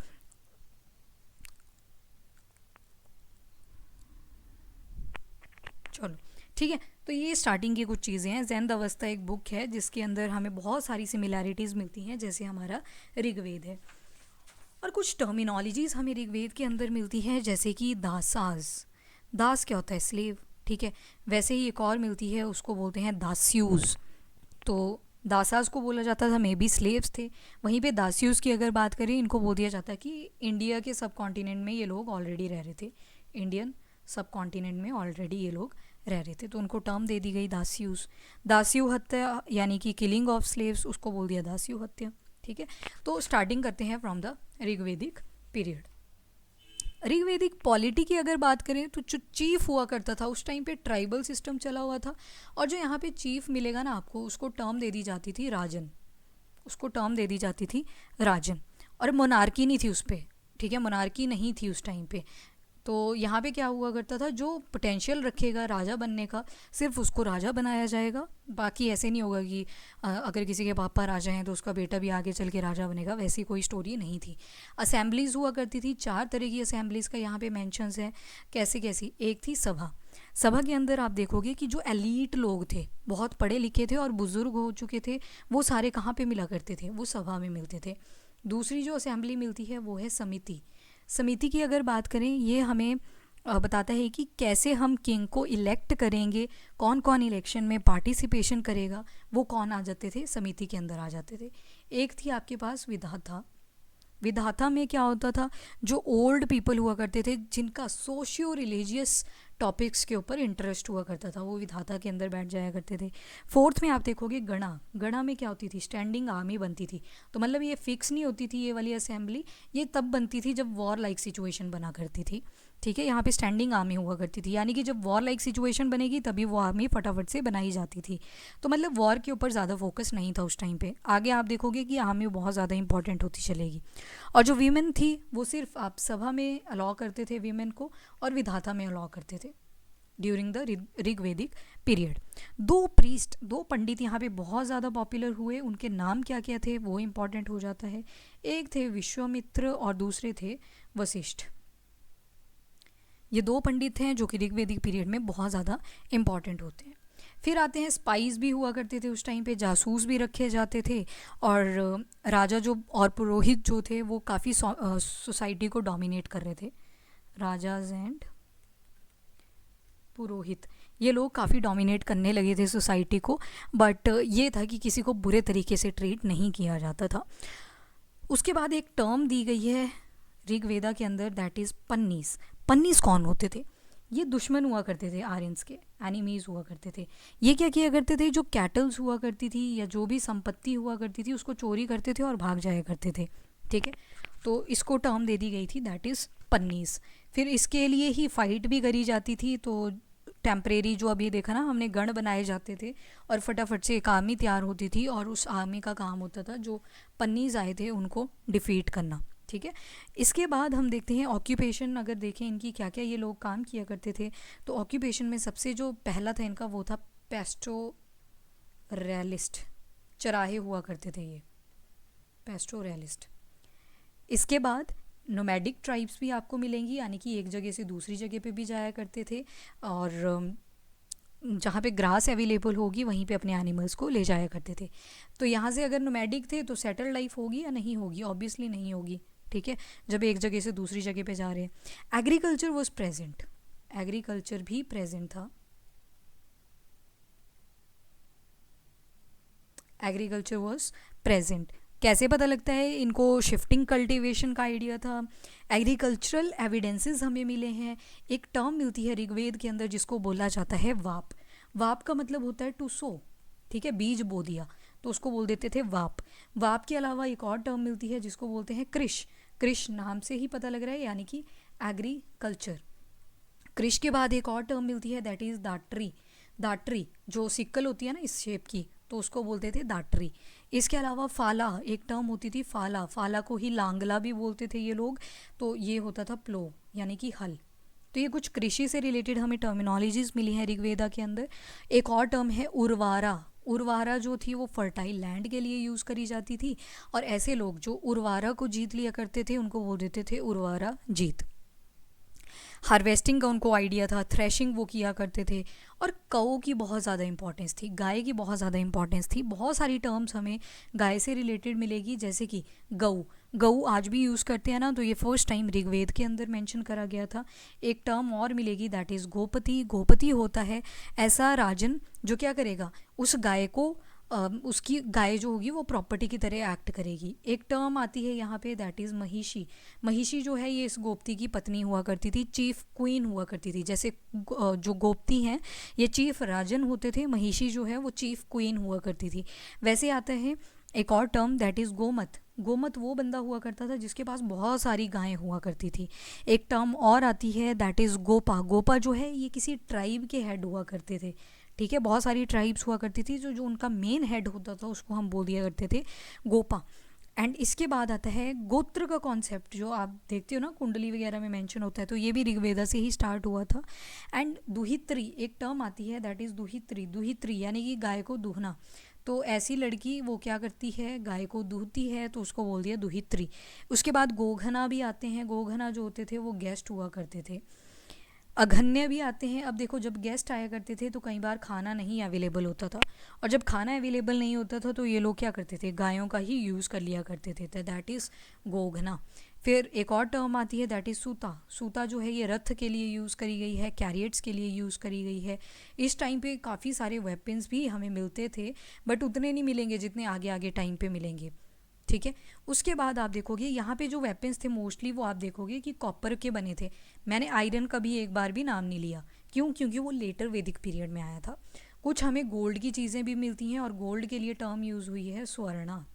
चलो ठीक है, तो ये स्टार्टिंग की कुछ चीज़ें हैं। जैन अवस्था एक बुक है जिसके अंदर हमें बहुत सारी सिमिलैरिटीज़ मिलती हैं, जैसे हमारा ऋग्वेद है। और कुछ टर्मिनोलॉजीज़ हमें ऋग्वेद के अंदर मिलती हैं, जैसे कि दासाज। दास क्या होता है, स्लेव, ठीक है। वैसे ही एक और मिलती है, उसको बोलते हैं दास्यूज। तो दासाज को बोला जाता था मे बी स्लेव्स थे। वहीं पे दास्यूज की अगर बात करें, इनको बोल दिया जाता है कि इंडिया के सब कॉन्टिनेंट में ये लोग ऑलरेडी रह रहे थे, इंडियन सब कॉन्टिनेंट में ऑलरेडी ये लोग रह रहे थे, तो उनको टर्म दे दी गई दास्यूज। दास्यू हत्या यानी कि किलिंग ऑफ स्लेव्स, उसको बोल दिया दास्यू हत्या, ठीक है। तो स्टार्टिंग करते हैं from the Rigvedic period. Rigvedic polity की अगर बात करें तो जो चीफ हुआ करता था उस टाइम पे ट्राइबल सिस्टम चला हुआ था, और जो यहाँ पे चीफ मिलेगा ना आपको, उसको टर्म दे दी जाती थी राजन, उसको टर्म दे दी जाती थी राजन। और मोनार्की नहीं थी उस पर, ठीक है, मोनार्की नहीं थी उस टाइम पे। तो यहाँ पे क्या हुआ करता था, जो पोटेंशियल रखेगा राजा बनने का सिर्फ उसको राजा बनाया जाएगा। बाकी ऐसे नहीं होगा कि अगर किसी के पापा राजा हैं तो उसका बेटा भी आगे चल के राजा बनेगा, वैसी कोई स्टोरी नहीं थी। असेंबलीज़ हुआ करती थी, 4 तरह की असेंबलीज़ का यहाँ पे मेंशंस है। कैसी कैसी, एक थी सभा। सभा के अंदर आप देखोगे कि जो एलीट लोग थे, बहुत पढ़े लिखे थे और बुज़ुर्ग हो चुके थे, वो सारे कहाँ पे मिला करते थे, वो सभा में मिलते थे। दूसरी जो असेंबली मिलती है वो है समिति। समिति की अगर बात करें, ये हमें बताता है कि कैसे हम किंग को इलेक्ट करेंगे, कौन कौन इलेक्शन में पार्टिसिपेशन करेगा, वो कौन आ जाते थे, समिति के अंदर आ जाते थे। एक थी आपके पास विधाता। विधाता में क्या होता था, जो ओल्ड पीपल हुआ करते थे जिनका सोशियो रिलीजियस टॉपिक्स के ऊपर इंटरेस्ट हुआ करता था, वो विधाता के अंदर बैठ जाया करते थे। फोर्थ में आप देखोगे गणा। गणा में क्या होती थी, स्टैंडिंग आर्मी बनती थी। तो मतलब ये फिक्स नहीं होती थी ये वाली असेंबली, ये तब बनती थी जब वॉर लाइक सिचुएशन बना करती थी, ठीक है। यहाँ पे स्टैंडिंग आर्मी हुआ करती थी, यानी कि जब वॉर लाइक सिचुएशन बनेगी तभी वो आर्मी फटाफट से बनाई जाती थी। तो मतलब वॉर के ऊपर ज़्यादा फोकस नहीं था उस टाइम पे। आगे आप देखोगे कि आर्मी बहुत ज़्यादा इंपॉर्टेंट होती चलेगी। और जो वीमेन थी वो सिर्फ आप सभा में अलाउ करते थे वीमेन को, और विधाता में अलाउ करते थे during the Rigvedic period. 2 priest, 2 पंडित यहाँ पे बहुत ज़्यादा पॉपुलर हुए। उनके नाम क्या क्या थे वो इंपॉर्टेंट हो जाता है। एक थे विश्वामित्र और दूसरे थे वशिष्ठ। ये 2 पंडित हैं जो कि ऋग्वेदिक पीरियड में बहुत ज़्यादा इंपॉर्टेंट होते हैं। फिर आते हैं स्पाइस भी हुआ करते थे उस टाइम पे, जासूस भी रखे जाते थे। और राजा जो और पुरोहित जो थे वो काफ़ी सोसाइटी को डोमिनेट कर रहे थे। राजाज एंड पुरोहित, ये लोग काफ़ी डोमिनेट करने लगे थे सोसाइटी को। बट ये था कि किसी को बुरे तरीके से ट्रीट नहीं किया जाता था। उसके बाद एक टर्म दी गई है ऋग्वेदा के अंदर, दैट इज़ पन्नीस। पन्नीस कौन होते थे, ये दुश्मन हुआ करते थे, आर्यंस के एनिमीज हुआ करते थे। ये क्या किया करते थे, जो कैटल्स हुआ करती थी या जो भी संपत्ति हुआ करती थी उसको चोरी करते थे और भाग जाया करते थे, ठीक है। तो इसको टर्म दे दी गई थी, दैट इज़ पन्नीस। फिर इसके लिए ही फाइट भी करी जाती थी। तो टेम्परेरी जो अभी देखा ना हमने, गण बनाए जाते थे और फटाफट से एक आर्मी तैयार होती थी, और उस आर्मी का काम होता था जो पन्नीज आए थे उनको डिफीट करना, ठीक है। इसके बाद हम देखते हैं ऑक्यूपेशन। अगर देखें इनकी क्या क्या ये लोग काम किया करते थे, तो ऑक्यूपेशन में सबसे जो पहला था इनका वो था पेस्टोरलिस्ट। चराहे हुआ करते थे ये, पेस्टोरलिस्ट। इसके बाद नोमैडिक ट्राइब्स भी आपको मिलेंगी, यानी कि एक जगह से दूसरी जगह पे भी जाया करते थे, और जहाँ पे ग्रास अवेलेबल होगी वहीं पे अपने एनिमल्स को ले जाया करते थे। तो यहाँ से अगर नोमैडिक थे तो सेटल्ड लाइफ होगी या नहीं होगी, ऑब्वियसली नहीं होगी, ठीक है, जब एक जगह से दूसरी जगह पे जा रहे हैं। एग्रीकल्चर वॉज प्रेजेंट, एग्रीकल्चर भी प्रेजेंट था। Agriculture was present. कैसे पता लगता है? इनको शिफ्टिंग कल्टीवेशन का आइडिया था। एग्रीकल्चरल एविडेंसेस हमें मिले हैं। एक टर्म मिलती है ऋग्वेद के अंदर जिसको बोला जाता है वाप। वाप का मतलब होता है टू सो, ठीक है, बीज बो दिया तो उसको बोल देते थे वाप। वाप के अलावा एक और टर्म मिलती है जिसको बोलते हैं कृष। कृष नाम से ही पता लग रहा है, यानी कि एग्रीकल्चर। कृष के बाद एक और टर्म मिलती है दैट इज़ दाट्री। दाट्री जो सिक्कल होती है ना इस शेप की, तो उसको बोलते थे दाट्री। इसके अलावा फाला एक टर्म होती थी, फाला। फाला को ही लांगला भी बोलते थे ये लोग। तो ये होता था प्लो यानी कि हल। तो ये कुछ कृषि से रिलेटेड हमें टर्मिनोलॉजीज मिली हैं ऋग्वेदा के अंदर। एक और टर्म है उर्वारा। उर्वारा जो थी वो फर्टाइल लैंड के लिए यूज़ करी जाती थी, और ऐसे लोग जो उर्वारा को जीत लिया करते थे उनको बोल देते थे उर्वारा जीत। हार्वेस्टिंग का उनको आइडिया था, थ्रेशिंग वो किया करते थे। और कऊ की बहुत ज़्यादा इंपॉर्टेंस थी, गाय की बहुत ज़्यादा इंपॉर्टेंस थी। बहुत सारी टर्म्स हमें गाय से रिलेटेड मिलेगी, जैसे कि गऊ। गऊ आज भी यूज़ करते हैं ना, तो ये फर्स्ट टाइम ऋग्वेद के अंदर मेंशन करा गया था। एक टर्म और मिलेगी दैट इज़ गोपति। गोपति होता है ऐसा राजन जो क्या करेगा, उस गाय को उसकी गाय जो होगी वो प्रॉपर्टी की तरह एक्ट करेगी। एक टर्म आती है यहाँ पे दैट इज़ महिषी। महिषी जो है ये इस गोपती की पत्नी हुआ करती थी, चीफ क्वीन हुआ करती थी। जैसे जो गोपती हैं ये चीफ राजन होते थे, महिषी जो है वो चीफ क्वीन हुआ करती थी। वैसे आता है एक और term that is Gomat. Gomat वो बंदा हुआ करता था जिसके पास बहुत सारी गायें हुआ करती थी। एक टर्म और आती है दैट इज़ गोपा। गोपा जो है ये किसी ट्राइब के हेड हुआ करते थे, ठीक है। बहुत सारी ट्राइब्स हुआ करती थी, जो जो उनका मेन हेड होता था उसको हम बोल दिया करते थे गोपा। एंड इसके बाद आता है गोत्र का कॉन्सेप्ट, जो आप देखते हो ना कुंडली वगैरह में मेंशन होता है, तो ये भी ऋग्वेदा से ही स्टार्ट हुआ था। एंड दुहित्री एक टर्म आती है दैट इज़ दुहित्री। दुहित्री यानी कि गाय को दूहना। तो ऐसी लड़की वो क्या करती है, गाय को दूहती है, तो उसको बोल दिया दुहित्री। उसके बाद गोघना भी आते हैं। गोघना जो होते थे वो गेस्ट हुआ करते थे। अघन्य भी आते हैं। अब देखो जब गेस्ट आया करते थे तो कई बार खाना नहीं अवेलेबल होता था, और जब खाना अवेलेबल नहीं होता था तो ये लोग क्या करते थे, गायों का ही यूज़ कर लिया करते थे, तो दैट इज़ गोघना। फिर एक और टर्म आती है दैट इज़ सूता। सूता जो है ये रथ के लिए यूज़ करी गई है, कैरियट्स के लिए यूज़ करी गई है। इस टाइम पे काफ़ी सारे वेपन्स भी हमें मिलते थे, बट उतने नहीं मिलेंगे जितने आगे आगे टाइम पे मिलेंगे, ठीक है। उसके बाद आप देखोगे यहाँ पे जो वेपन्स थे मोस्टली वो आप देखोगे कि कॉपर के बने थे। मैंने आयरन का भी एक बार भी नाम नहीं लिया, क्यों? क्योंकि वो लेटर वैदिक पीरियड में आया था। कुछ हमें गोल्ड की चीज़ें भी मिलती हैं, और गोल्ड के लिए टर्म यूज़ हुई है स्वर्णा।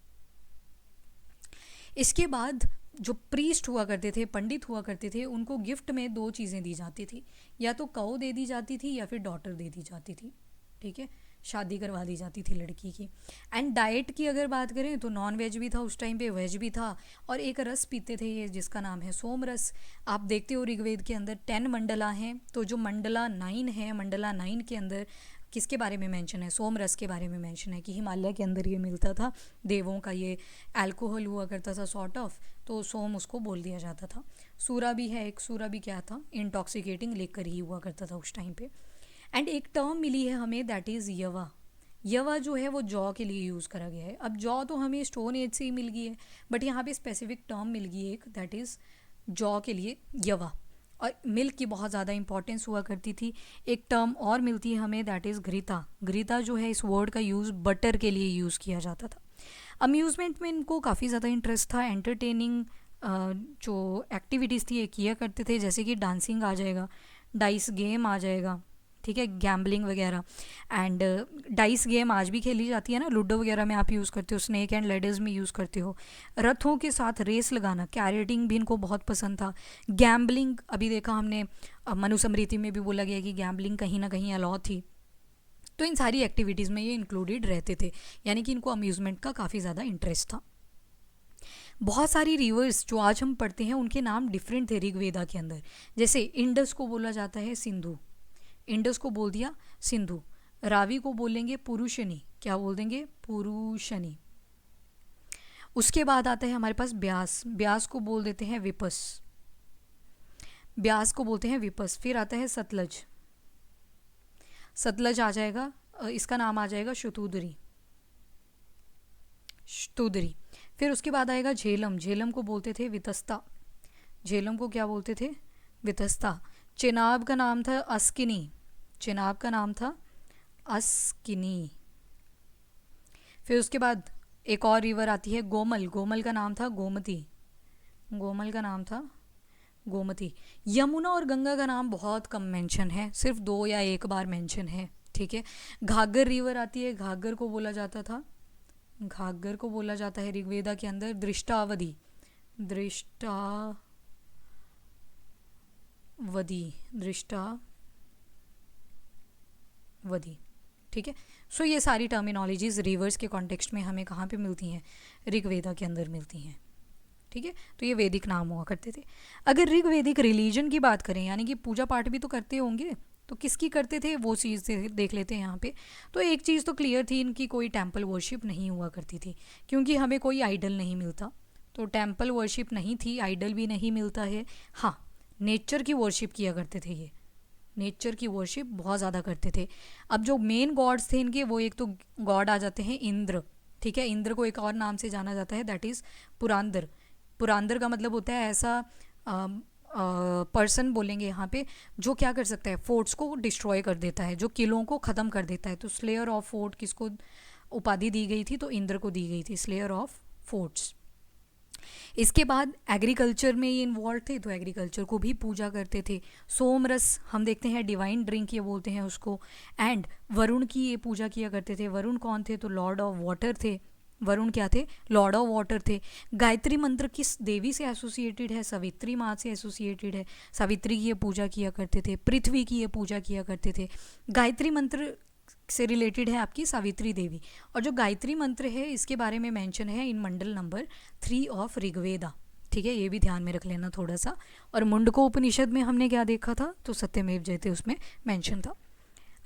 इसके बाद जो प्रीस्ट हुआ करते थे, पंडित हुआ करते थे, उनको गिफ्ट में दो चीज़ें दी जाती थी, या तो कौ दे दी जाती थी या फिर डॉटर दे दी जाती थी, ठीक है, शादी करवा दी जाती थी लड़की की। एंड डाइट की अगर बात करें तो नॉन वेज भी था उस टाइम पे, वेज भी था, और एक रस पीते थे ये जिसका नाम है सोम रस। आप देखते हो ऋग्वेद के अंदर 10 मंडला हैं, तो जो मंडला 9 है, मंडला 9 के अंदर किसके बारे में मेंशन है, सोम रस के बारे में मेंशन है कि हिमालय के अंदर ये मिलता था। देवों का ये अल्कोहल हुआ करता था सॉर्ट ऑफ, तो सोम उसको बोल दिया जाता था। सूरा भी है एक, सूरा भी क्या था, इंटॉक्सिकेटिंग लेकर ही हुआ करता था उस टाइम पे। एंड एक टर्म मिली है हमें दैट इज़ यवा। यवा जो है वो जौ के लिए यूज़ करा गया है। अब जौ तो हमें स्टोन एज से ही मिल गई है, बट यहाँ पे स्पेसिफिक टर्म मिल गई है एक दैट इज़ जौ के लिए यवा। और मिल्क की बहुत ज़्यादा इंपॉर्टेंस हुआ करती थी। एक टर्म और मिलती है हमें दैट इज़ घृता। घृता जो है इस वर्ड का यूज़ बटर के लिए यूज़ किया जाता था। अम्यूज़मेंट में इनको काफ़ी ज़्यादा इंटरेस्ट था। एंटरटेनिंग जो एक्टिविटीज़ थी ये किया करते थे, जैसे कि डांसिंग आ जाएगा, डाइस गेम आ जाएगा, ठीक है, गैम्बलिंग वगैरह। एंड डाइस गेम आज भी खेली जाती है ना, लूडो वगैरह में आप यूज़ करते हो, स्नेक एंड लेडर्स में यूज़ करते हो। रथों के साथ रेस लगाना, कैरेटिंग भी इनको बहुत पसंद था। गैम्बलिंग अभी देखा हमने, मनुस्मृति में भी बोला गया कि गैम्बलिंग कहीं ना कहीं अलाउ थी। तो इन सारी एक्टिविटीज़ में ये इंक्लूडेड रहते थे, यानी कि इनको अम्यूज़मेंट का काफ़ी ज़्यादा इंटरेस्ट था। बहुत सारी रिवर्स जो आज हम पढ़ते हैं उनके नाम डिफरेंट थे ऋग्वेदा के अंदर। जैसे इंडस को बोला जाता है सिंधु, इंडस को बोल दिया सिंधु। रावी को बोलेंगे पुरुषनी, क्या बोल देंगे, पुरुषनी। उसके बाद आता है हमारे पास ब्यास, ब्यास को बोल देते हैं विपस, ब्यास को बोलते हैं विपस। फिर आता है सतलज, सतलज आ जाएगा, इसका नाम आ जाएगा शतुद्री, शतुद्री। फिर उसके बाद आएगा झेलम, झेलम को बोलते थे वितस्ता, झेलम को क्या बोलते थे, वितस्ता। चेनाब का नाम था अस्किनी, चेनाब का नाम था अस्किनी। फिर उसके बाद एक और रिवर आती है गोमल, गोमल का नाम था गोमती, गोमल का नाम था गोमती। यमुना और गंगा का नाम बहुत कम मेंशन है, सिर्फ 2 या 1 बार मेंशन है, ठीक है। घाघर रिवर आती है, घाघर को बोला जाता था, घाघर को बोला जाता है ऋग्वेदा के अंदर दृष्टावधि, दृष्टावधि, दृष्टावधि, ठीक है। सो ये सारी टर्मिनोलॉजीज रिवर्स के कॉन्टेक्स्ट में हमें कहाँ पे मिलती हैं, ऋग्वेदा के अंदर मिलती हैं, ठीक है। तो ये वैदिक नाम हुआ करते थे। अगर ऋग्वेदिक रिलीजन की बात करें, यानी कि पूजा पाठ भी तो करते होंगे, तो किसकी करते थे वो चीज़ देख लेते हैं यहाँ पे। तो एक चीज़ तो क्लियर थी, इनकी कोई टेम्पल वर्शिप नहीं हुआ करती थी, क्योंकि हमें कोई आइडल नहीं मिलता, तो टेम्पल वर्शिप नहीं थी, आइडल भी नहीं मिलता है। हाँ, नेचर की वर्शिप किया करते थे ये, नेचर की वर्शिप बहुत ज़्यादा करते थे। अब जो मेन गॉड्स थे इनके, वो एक तो गॉड आ जाते हैं इंद्र, ठीक है। इंद्र को एक और नाम से जाना जाता है, दैट इज़ पुरांदर। पुरांदर का मतलब होता है ऐसा पर्सन बोलेंगे यहाँ पे जो क्या कर सकता है, फोर्ट्स को डिस्ट्रॉय कर देता है, जो किलों को ख़त्म कर देता है। तो स्लेयर ऑफ फोर्ट किसको उपाधि दी गई थी, तो इंद्र को दी गई थी, स्लेयर ऑफ फोर्ट्स। इसके बाद एग्रीकल्चर में ये इन्वॉल्व थे, तो एग्रीकल्चर को भी पूजा करते थे। सोमरस हम देखते हैं डिवाइन ड्रिंक ये बोलते हैं उसको। एंड वरुण की ये पूजा किया करते थे। वरुण कौन थे, तो लॉर्ड ऑफ वाटर थे। वरुण क्या थे, लॉर्ड ऑफ वाटर थे। गायत्री मंत्र किस देवी से एसोसिएटेड है, सवित्री माँ से एसोसिएटेड है। सावित्री की ये पूजा किया करते थे, पृथ्वी की ये पूजा किया करते थे। गायत्री मंत्र से रिलेटेड है आपकी सावित्री देवी। और जो गायत्री मंत्र है इसके बारे में मेंशन है इन मंडल नंबर 3 ऑफ ऋग्वेदा, ठीक है। ये भी ध्यान में रख लेना थोड़ा सा। और मुंडको उपनिषद में हमने क्या देखा था, तो सत्यमेव जयते उसमें मेंशन था।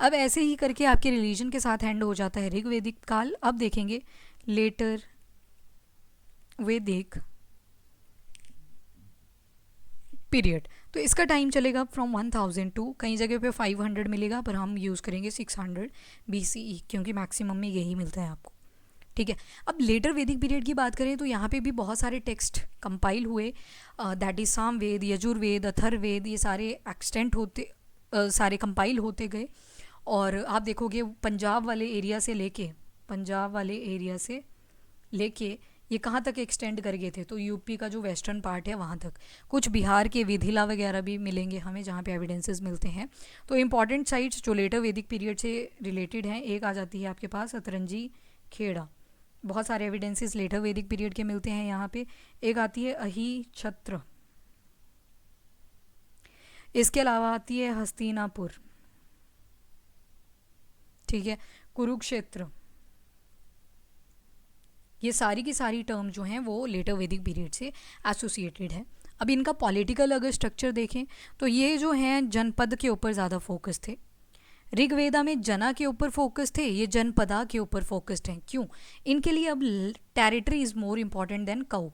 अब ऐसे ही करके आपके रिलीजन के साथ एंड हो जाता है ऋग्वेदिक काल। अब देखेंगे लेटर वैदिक पीरियड। तो इसका टाइम चलेगा फ्रॉम 1000 टू, कई जगह पे 500 मिलेगा, पर हम यूज़ करेंगे 600 BCE, क्योंकि मैक्सिमम में यही मिलता है आपको, ठीक है। अब लेटर वैदिक पीरियड की बात करें तो यहाँ पे भी बहुत सारे टेक्स्ट कंपाइल हुए, दैट इज सामवेद, यजुर्वेद, अथर्ववेद, ये सारे एक्सटेंट होते सारे कंपाइल होते गए। और आप देखोगे पंजाब वाले एरिया से लेके, पंजाब वाले एरिया से लेके ये कहाँ तक एक्सटेंड कर गए थे, तो यूपी का जो वेस्टर्न पार्ट है वहाँ तक। कुछ बिहार के विधिला वगैरह भी मिलेंगे हमें जहाँ पे एविडेंसेस मिलते हैं। तो इम्पॉर्टेंट साइट्स जो लेटर वैदिक पीरियड से रिलेटेड हैं, एक आ जाती है आपके पास अतरंजी खेड़ा, बहुत सारे एविडेंसेस लेटर वैदिक पीरियड के मिलते हैं यहाँ पे। एक आती है अही छत्र, इसके अलावा आती है हस्तिनापुर, ठीक है, कुरुक्षेत्र। ये सारी की सारी टर्म जो हैं वो लेटर वैदिक पीरियड से एसोसिएटेड है। अब इनका पॉलिटिकल अगर स्ट्रक्चर देखें तो ये जो हैं जनपद के ऊपर ज़्यादा फोकस थे। ऋग्वेदा में जना के ऊपर फोकस थे, ये जनपदा के ऊपर फोकस्ड हैं। क्यों, इनके लिए अब territory is more important than cow.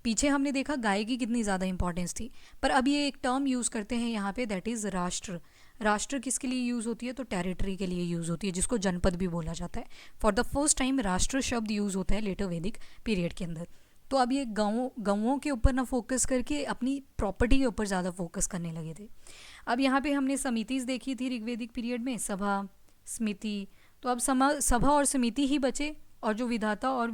पीछे हमने देखा गाय की कितनी ज़्यादा इंपॉर्टेंस थी, पर अब ये एक टर्म यूज़ करते हैं यहाँ पे, दैट इज़ राष्ट्र। राष्ट्र किसके लिए यूज़ होती है, तो टेरिटरी के लिए यूज़ होती है, जिसको जनपद भी बोला जाता है। फॉर द फर्स्ट टाइम राष्ट्र शब्द यूज़ होता है लेटर वैदिक पीरियड के अंदर। तो अब ये गाँवों के ऊपर ना फोकस करके अपनी प्रॉपर्टी के ऊपर ज़्यादा फोकस करने लगे थे। अब यहाँ पे हमने समितिज देखी थी ऋग्वेदिक पीरियड में, सभा, समिति। तो अब सभा और समिति ही बचे, और जो विधाता और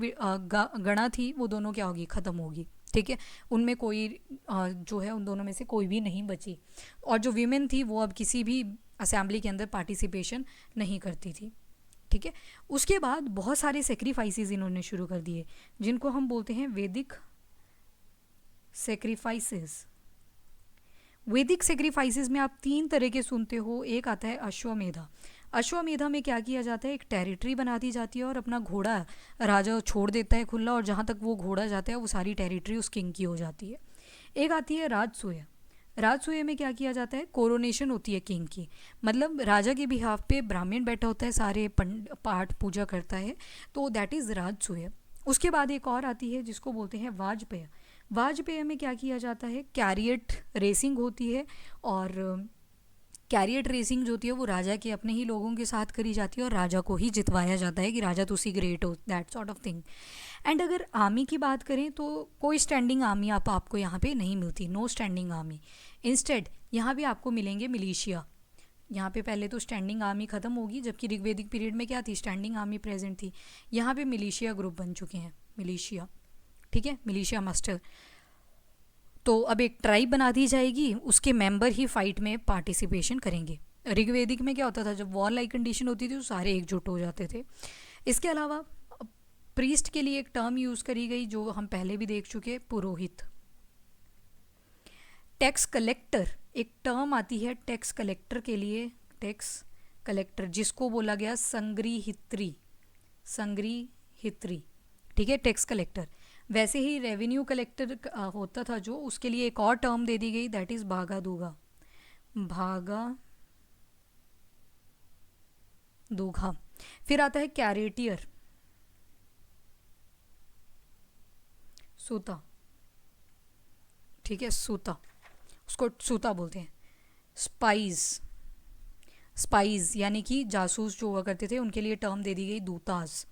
गणा थी वो दोनों क्या होगी, ख़त्म होगी, ठीक है। उनमें कोई जो है उन दोनों में से कोई भी नहीं बची। और जो वीमेन थी वो अब किसी भी असेंबली के अंदर पार्टिसिपेशन नहीं करती थी, ठीक है। उसके बाद बहुत सारे सेक्रीफाइसेस इन्होंने शुरू कर दिए, जिनको हम बोलते हैं वैदिक सेक्रीफाइसेस। वैदिक सेक्रीफाइसेस में आप 3 तरह के सुनते हो। एक आता है अश्वमेधा। अश्वमेधा में क्या किया जाता है, एक टेरिटरी बना दी जाती है और अपना घोड़ा राजा छोड़ देता है खुला, और जहाँ तक वो घोड़ा जाता है वो सारी टेरिटरी उस किंग की हो जाती है। एक आती है राजसूय। राजसूय में क्या किया जाता है, कोरोनेशन होती है किंग की, मतलब राजा के बिहाफ पे ब्राह्मण बैठा होता है, सारे पाठ पूजा करता है, तो दैट इज़ राजसूय। उसके बाद एक और आती है जिसको बोलते हैं वाजपेय। वाजपेय में क्या किया जाता है, कैरियट रेसिंग होती है, और कैरियट रेसिंग जो होती है वो राजा के अपने ही लोगों के साथ करी जाती है, और राजा को ही जितवाया जाता है कि राजा तुसी ग्रेट हो, that sort of thing. And अगर आर्मी की बात करें तो कोई स्टैंडिंग आर्मी आपको यहाँ पे नहीं मिलती, नो स्टैंडिंग आर्मी। इंस्टेड यहाँ भी आपको मिलेंगे मिलिशिया। यहाँ पे पहले तो स्टैंडिंग आर्मी ख़त्म होगी, जबकि ऋग्वेदिक पीरियड में क्या थी, स्टैंडिंग आर्मी प्रेजेंट थी। यहाँ पे मिलिशिया ग्रुप बन चुके हैं, मिलिशिया, ठीक है, मिलिशिया मास्टर। तो अब एक ट्राइब बना दी जाएगी, उसके मेंबर ही फाइट में पार्टिसिपेशन करेंगे। ऋग्वेदिक में क्या होता था, जब वॉर लाइक कंडीशन होती थी तो सारे एकजुट हो जाते थे। इसके अलावा प्रीस्ट के लिए एक टर्म यूज़ करी गई जो हम पहले भी देख चुके, पुरोहित। टैक्स कलेक्टर, एक टर्म आती है टैक्स कलेक्टर के लिए, टैक्स कलेक्टर, जिसको बोला गया संग्रहित्री, संग्रहित्री, ठीक है, टैक्स कलेक्टर। वैसे ही रेवेन्यू कलेक्टर होता था जो, उसके लिए एक और टर्म दे दी गई, दैट इज भागा दूगा, भागा दूघा। फिर आता है कैरेटियर, सूता, ठीक है, सूता, उसको सूता बोलते हैं। स्पाइज, स्पाइज यानी कि जासूस जो हुआ करते थे, उनके लिए टर्म दे दी गई दूतास।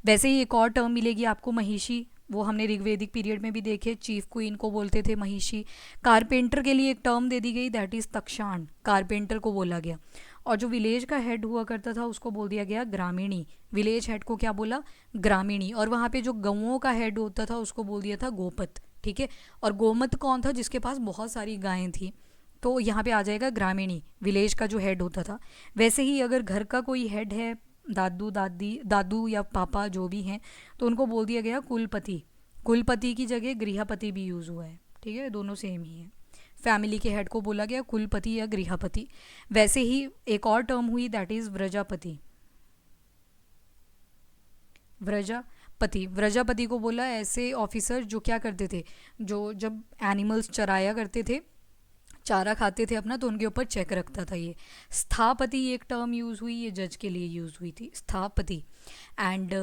वैसे ही एक और टर्म मिलेगी आपको महिषी, वो हमने ऋग्वेदिक पीरियड में भी देखे, चीफ क्वीन को बोलते थे महिषी। कारपेंटर के लिए एक टर्म दे दी गई, दैट इज तक्षाण, कारपेंटर को बोला गया। और जो विलेज का हेड हुआ करता था उसको बोल दिया गया ग्रामीणी, विलेज हेड को क्या बोला, ग्रामीणी। और वहाँ पे जो गौओं का हेड होता था उसको बोल दिया था गोपत, ठीक है। और गोमत कौन था, जिसके पास बहुत सारी गायें थी, तो यहाँ पे आ जाएगा ग्रामीणी, विलेज का जो हेड होता था। वैसे ही अगर घर का कोई हेड है, दादू दादी, दादू या पापा जो भी हैं, तो उनको बोल दिया गया कुलपति। कुलपति की जगह गृहपति भी यूज़ हुआ है, ठीक है, दोनों सेम ही है। फैमिली के हेड को बोला गया कुलपति या गृहपति। वैसे ही एक और टर्म हुई, दैट इज व्रजापति, व्रजापति। व्रजापति को बोला ऐसे ऑफिसर जो क्या करते थे, जो जब एनिमल्स चराया करते थे, चारा खाते थे अपना, तो उनके ऊपर चेक रखता था ये। स्थापति एक टर्म यूज़ हुई, ये जज के लिए यूज़ हुई थी, स्थापति। एंड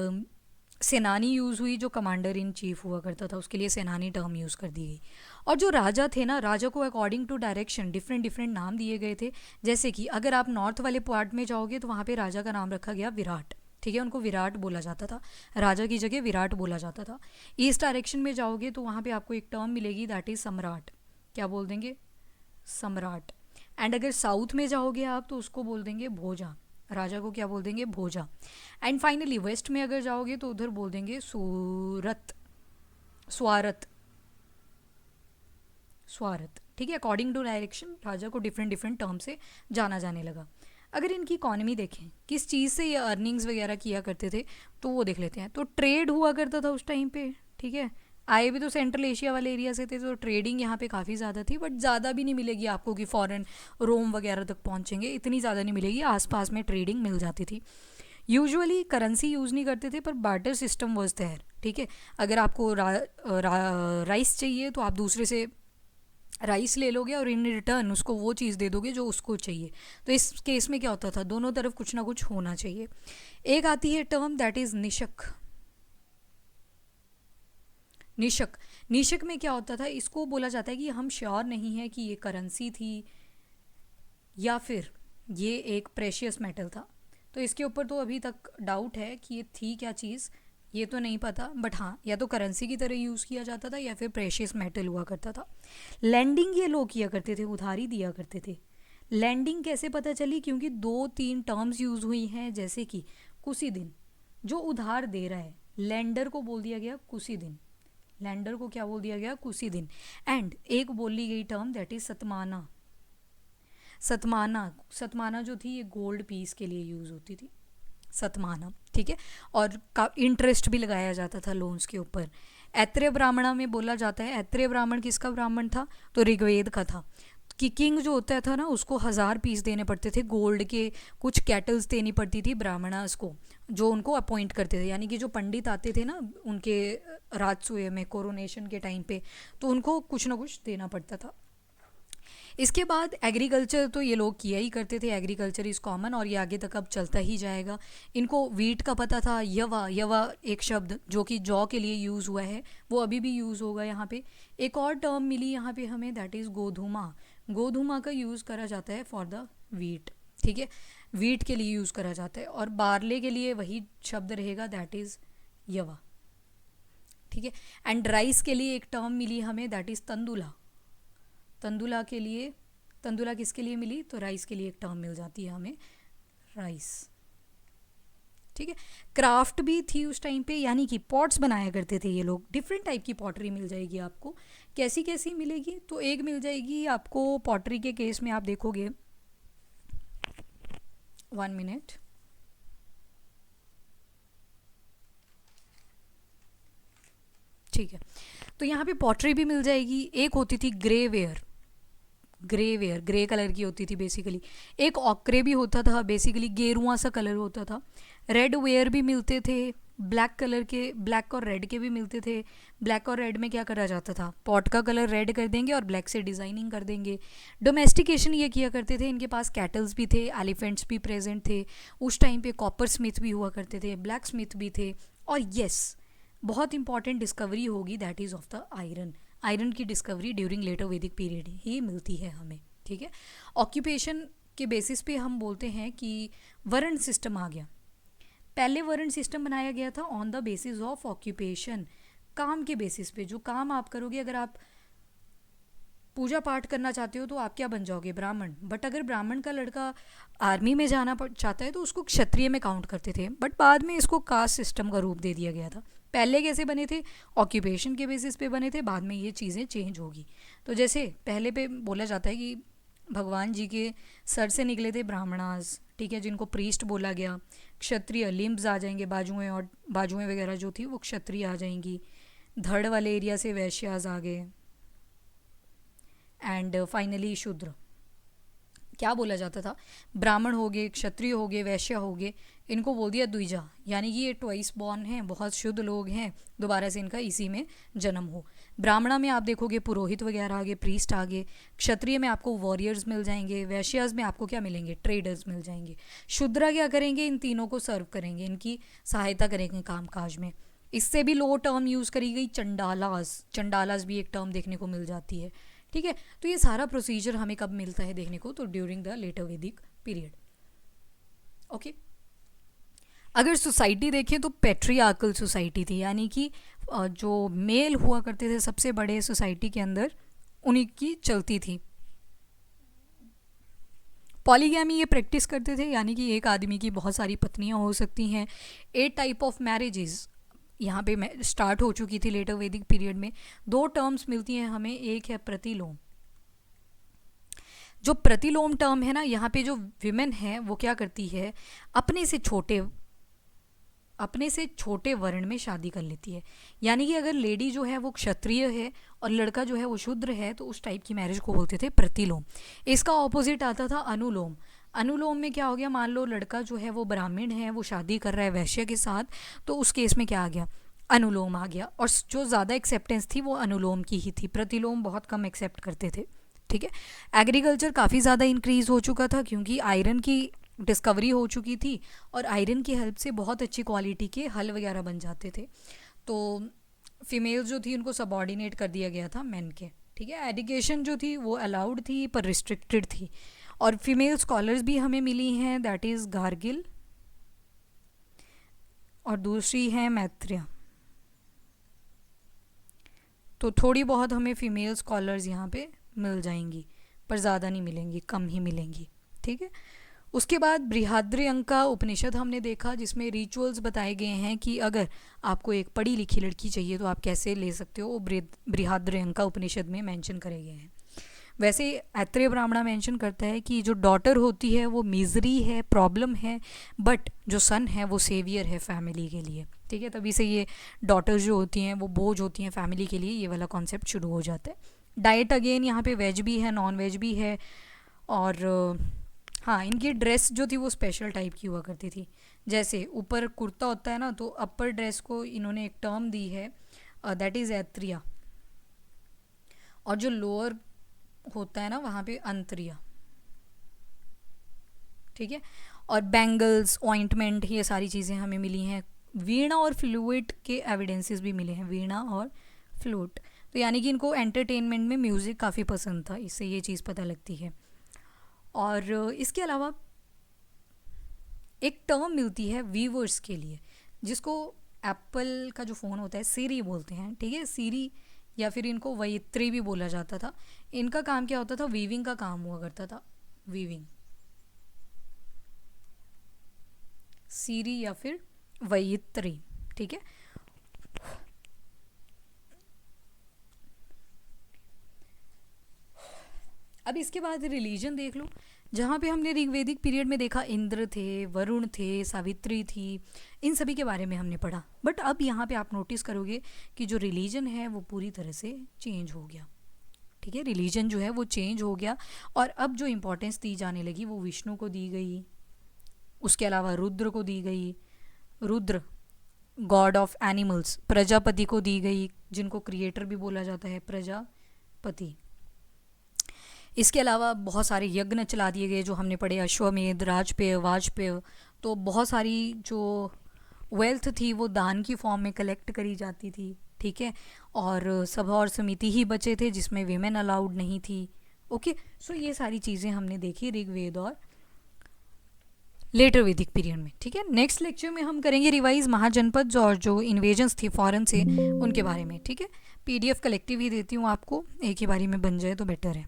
सेनानी यूज़ हुई, जो कमांडर इन चीफ हुआ करता था, उसके लिए सेनानी टर्म यूज़ कर दी गई। और जो राजा थे ना, राजा को according to direction different different नाम दिए गए थे। जैसे कि अगर आप नॉर्थ वाले पार्ट में जाओगे तो वहाँ पे राजा का नाम रखा गया विराट, ठीक है, उनको विराट बोला जाता था, राजा की जगह विराट बोला जाता था। ईस्ट डायरेक्शन में जाओगे तो वहाँ पे आपको एक टर्म मिलेगी, दैट इज़ सम्राट, क्या बोल देंगे, सम्राट। एंड अगर साउथ में जाओगे आप तो उसको बोल देंगे भोजा, राजा को क्या बोल देंगे, भोजा। एंड फाइनली वेस्ट में अगर जाओगे तो उधर बोल देंगे सूरत, स्वारत, स्वारत, ठीक है। अकॉर्डिंग टू डायरेक्शन राजा को डिफरेंट डिफरेंट टर्म से जाना जाने लगा। अगर इनकी इकॉनमी देखें, किस चीज़ से ये अर्निंग्स वगैरह किया करते थे, तो वो देख लेते हैं। तो ट्रेड हुआ करता था उस टाइम पे, ठीक है। आए भी तो सेंट्रल एशिया वाले एरिया से थे, तो ट्रेडिंग यहाँ पे काफ़ी ज़्यादा थी, बट ज़्यादा भी नहीं मिलेगी आपको कि फ़ॉरेन रोम वगैरह तक पहुँचेंगे, इतनी ज़्यादा नहीं मिलेगी, आसपास में ट्रेडिंग मिल जाती थी। यूजुअली करेंसी यूज़ नहीं करते थे, पर बार्टर सिस्टम वाज देयर, ठीक है। अगर आपको राइस चाहिए तो आप दूसरे से राइस ले लोगे और इन रिटर्न उसको वो चीज़ दे दोगे जो उसको चाहिए। तो इस केस में क्या होता था, दोनों तरफ कुछ ना कुछ होना चाहिए। एक आती है term, that is Nishank. Nishank, Nishank में क्या होता था, इसको बोला जाता है कि हम श्योर नहीं है कि ये करेंसी थी या फिर ये एक प्रेशियस मेटल था। तो इसके ऊपर तो अभी तक डाउट है कि ये थी क्या चीज़, ये तो नहीं पता, बट हाँ, या तो करेंसी की तरह यूज़ किया जाता था या फिर प्रेशियस मेटल हुआ करता था। लैंडिंग ये लोग किया करते थे, उधारी दिया करते थे। लैंडिंग कैसे पता चली, क्योंकि 2-3 टर्म्स यूज़ हुई हैं, जैसे कि कुसी दिन, जो उधार दे रहा है लैंडर को बोल दिया गया कुसी दिन, लैंडर को क्या बोल दिया गया, कुसी दिन। एंड एक बोली गई टर्म, दैट इज सतमाना। सतमाना, सतमाना जो थी ये गोल्ड पीस के लिए यूज़ होती थी, सतमाना, ठीक है। और का इंटरेस्ट भी लगाया जाता था लोन्स के ऊपर। ऐत्रेय ब्राह्मणा में बोला जाता है, ऐत्रेय ब्राह्मण किसका ब्राह्मण था, तो ऋग्वेद का था, कि किंग जो होता था ना उसको 1000 पीस देने पड़ते थे गोल्ड के, कुछ कैटल्स देनी पड़ती थी ब्राह्मणास को, जो उनको अपॉइंट करते थे, यानी कि जो पंडित आते थे ना उनके राजसूय में कोरोनेशन के टाइम पे, तो उनको कुछ ना कुछ देना पड़ता था। इसके बाद एग्रीकल्चर तो ये लोग किया ही करते थे, एग्रीकल्चर इज़ कॉमन, और ये आगे तक अब चलता ही जाएगा। इनको वीट का पता था, यवा, यवा एक शब्द जो कि जौ के लिए यूज़ हुआ है, वो अभी भी यूज़ होगा यहाँ पे। एक और टर्म मिली यहाँ पे हमें, दैट इज़ गोधूमा। गोधूमा का यूज़ करा जाता है फॉर द वीट, ठीक है, वीट के लिए यूज़ करा जाता है। और बारले के लिए वही शब्द रहेगा, दैट इज़ यवा, ठीक है। एंड राइस के लिए एक टर्म मिली हमें, दैट इज़ तंदुला, तंदुला के लिए, तंदुला किसके लिए मिली, तो राइस के लिए एक टर्म मिल जाती है हमें, राइस। ठीक है, क्राफ्ट भी थी उस टाइम पे, यानी कि पॉट्स बनाया करते थे ये लोग। डिफरेंट टाइप की पॉटरी मिल जाएगी आपको। कैसी कैसी मिलेगी, तो एक मिल जाएगी आपको पॉटरी के केस में, आप देखोगे 1 मिनट, ठीक है। तो यहाँ पे पॉटरी भी मिल जाएगी। एक होती थी ग्रे वेयर, ग्रे कलर की होती थी बेसिकली। एक ऑक्रे भी होता था, बेसिकली गेरुआ सा कलर होता था। रेड वेयर भी मिलते थे, ब्लैक कलर के, ब्लैक और रेड के भी मिलते थे। ब्लैक और रेड में क्या करा जाता था, पॉट का कलर रेड कर देंगे और ब्लैक से डिज़ाइनिंग कर देंगे। डोमेस्टिकेशन ये किया करते थे, इनके पास कैटल्स भी थे, एलिफेंट्स भी प्रेजेंट थे उस टाइम पे। कॉपर स्मिथ भी हुआ करते थे, ब्लैक स्मिथ भी थे। और यस, बहुत इंपॉर्टेंट डिस्कवरी होगी, that is of the iron. Iron की डिस्कवरी ड्यूरिंग लेटर वैदिक पीरियड ही मिलती है हमें। ठीक है, ऑक्यूपेशन के बेसिस पे हम बोलते हैं कि वर्ण सिस्टम आ गया। पहले वर्ण सिस्टम बनाया गया था on the basis of occupation, काम के बेसिस पे। जो काम आप करोगे, अगर आप पूजा पाठ करना चाहते हो तो आप क्या बन जाओगे, ब्राह्मण। बट अगर ब्राह्मण का लड़का आर्मी में जाना चाहता है तो उसको क्षत्रिय में काउंट करते थे। बट बाद में इसको कास्ट सिस्टम का रूप दे दिया गया था। पहले कैसे बने थे, ऑक्यूपेशन के बेसिस पे बने थे, बाद में ये चीज़ें चेंज होगी। तो जैसे पहले पे बोला जाता है कि भगवान जी के सर से निकले थे ब्राह्मणास, ठीक है, जिनको प्रीस्ट बोला गया। क्षत्रिय लिम्ब्स आ जाएंगे, बाजुएं, और बाजुएं वगैरह जो थी वो क्षत्रिय आ जाएंगी। धड़ वाले एरिया से वैश्यास आ गए, एंड फाइनली शूद्र। क्या बोला जाता था, ब्राह्मण हो गए, क्षत्रिय हो गए, वैश्य हो गए, इनको बोल दिया द्विजा, यानी कि ये ट्वाइस बॉर्न हैं, बहुत शुद्ध लोग हैं, दोबारा से इनका इसी में जन्म हो। ब्राह्मणा में आप देखोगे पुरोहित वगैरह आ गए, प्रीस्ट आ गए। क्षत्रिय में आपको वॉरियर्स मिल जाएंगे। वैश्यास में आपको क्या मिलेंगे, ट्रेडर्स मिल जाएंगे। शूद्रा क्या करेंगे, इन तीनों को सर्व करेंगे, इनकी सहायता करेंगे काम काज में। इससे भी लो टर्म यूज़ करी गई, चंडालास। चंडालास भी एक टर्म देखने को मिल जाती है। ठीक है, तो ये सारा प्रोसीजर हमें कब मिलता है देखने को, तो ड्यूरिंग द लेटर वैदिक पीरियड। ओके, अगर सोसाइटी देखें तो पेट्रियार्कल सोसाइटी थी, यानी कि जो मेल हुआ करते थे सबसे बड़े सोसाइटी के अंदर, उन्हीं की चलती थी। पॉलीगैमी ये प्रैक्टिस करते थे, यानी कि एक आदमी की बहुत सारी पत्नियां हो सकती हैं। 8 टाइप ऑफ मैरिजेस यहाँ पे स्टार्ट हो चुकी थी लेटर वैदिक पीरियड में। 2 टर्म्स मिलती हैं हमें, एक है प्रतिलोम। जो प्रतिलोम टर्म है ना, यहाँ पे जो विमेन है वो क्या करती है, अपने से छोटे वर्ण में शादी कर लेती है। यानी कि अगर लेडी जो है वो क्षत्रिय है और लड़का जो है वो शूद्र है, तो उस टाइप की मैरिज को बोलते थे प्रतिलोम। इसका ऑपोजिट आता था अनुलोम। अनुलोम में क्या हो गया, मान लो लड़का जो है वो ब्राह्मण है, वो शादी कर रहा है वैश्य के साथ, तो उस केस में क्या आ गया, अनुलोम आ गया। और जो ज़्यादा एक्सेप्टेंस थी वो अनुलोम की ही थी, प्रतिलोम बहुत कम एक्सेप्ट करते थे। ठीक है, एग्रीकल्चर काफ़ी ज़्यादा इंक्रीज़ हो चुका था, क्योंकि आयरन की डिस्कवरी हो चुकी थी और आयरन की हेल्प से बहुत अच्छी क्वालिटी के हल वगैरह बन जाते थे। तो फीमेल्स जो थी उनको सबॉर्डिनेट कर दिया गया था मेन के। ठीक है, एजुकेशन जो थी वो अलाउड थी पर रिस्ट्रिक्टेड थी। और फीमेल स्कॉलर्स भी हमें मिली हैं, दैट इज़ गार्गिल, और दूसरी है मैत्रेय। तो थोड़ी बहुत हमें फीमेल स्कॉलर्स यहाँ पे मिल जाएंगी, पर ज़्यादा नहीं मिलेंगी, कम ही मिलेंगी। ठीक है, उसके बाद बृहद्रयंका उपनिषद हमने देखा, जिसमें रिचुअल्स बताए गए हैं कि अगर आपको एक पढ़ी लिखी लड़की चाहिए तो आप कैसे ले सकते हो, वो बृहद्रयंका उपनिषद में मेंशन करे गए हैं। वैसे ऐत्रेय ब्राह्मणा मेंशन करता है कि जो डॉटर होती है वो मिजरी है, प्रॉब्लम है, बट जो सन है वो सेवियर है फैमिली के लिए। ठीक है, तभी से ये डॉटर्स जो होती हैं वो बोझ होती हैं फैमिली के लिए, ये वाला कॉन्सेप्ट शुरू हो जाता है। डाइट अगेन यहाँ पे वेज भी है, नॉन वेज भी है। और हाँ, इनकी ड्रेस जो थी वो स्पेशल टाइप की हुआ करती थी। जैसे ऊपर कुर्ता होता है ना, तो अपर ड्रेस को इन्होंने एक टर्म दी है, दैट इज़ ऐत्रिया। और जो लोअर होता है ना वहाँ पे अंतरिया। ठीक है, और बैंगल्स, ऑइंटमेंट, ये सारी चीज़ें हमें मिली हैं। वीणा और फ्लूट के एविडेंसेस भी मिले हैं, वीणा और फ्लूट। तो यानी कि इनको एंटरटेनमेंट में म्यूज़िक काफ़ी पसंद था, इससे ये चीज़ पता लगती है। और इसके अलावा एक टर्म मिलती है वीवर्स के लिए, जिसको एप्पल का जो फ़ोन होता है सीरी बोलते हैं। ठीक है, सीरी, या फिर इनको वयित्री भी बोला जाता था। इनका काम क्या होता था, वीविंग का काम हुआ करता था, वीविंग, सीरी या फिर वयित्री, ठीक है। अब इसके बाद रिलीजन देख लो, जहाँ पे हमने ऋग्वेदिक पीरियड में देखा इंद्र थे, वरुण थे, सावित्री थी, इन सभी के बारे में हमने पढ़ा। बट अब यहाँ पे आप नोटिस करोगे कि जो रिलीजन है वो पूरी तरह से चेंज हो गया, ठीक है। रिलीजन जो है वो चेंज हो गया, और अब जो इम्पोर्टेंस दी जाने लगी वो विष्णु को दी गई, उसके अलावा रुद्र को दी गई, Rudra God of animals, Prajapati को दी गई, जिनको क्रिएटर भी बोला जाता है, प्रजापति। इसके अलावा बहुत सारे यज्ञ चला दिए गए जो हमने पढ़े, अश्वमेध, राजपेय, वाजपेय। तो बहुत सारी जो वेल्थ थी वो दान की फॉर्म में कलेक्ट करी जाती थी, ठीक है। और सभा और समिति ही बचे थे जिसमें विमेन अलाउड नहीं थी। ओके, सो ये सारी चीज़ें हमने देखी ऋग्वेद और लेटर वैदिक पीरियड में, ठीक है। नेक्स्ट लेक्चर में हम करेंगे रिवाइज महाजनपद और जो इन्वेजन्स थी फॉरेन से, उनके बारे में, ठीक है। PDF कलेक्टिव ही देती हूँ आपको, एक ही बारी में बन जाए तो बेटर है,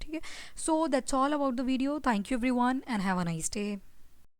ठीक है। So that's all about the video. Thank you everyone and have a nice day.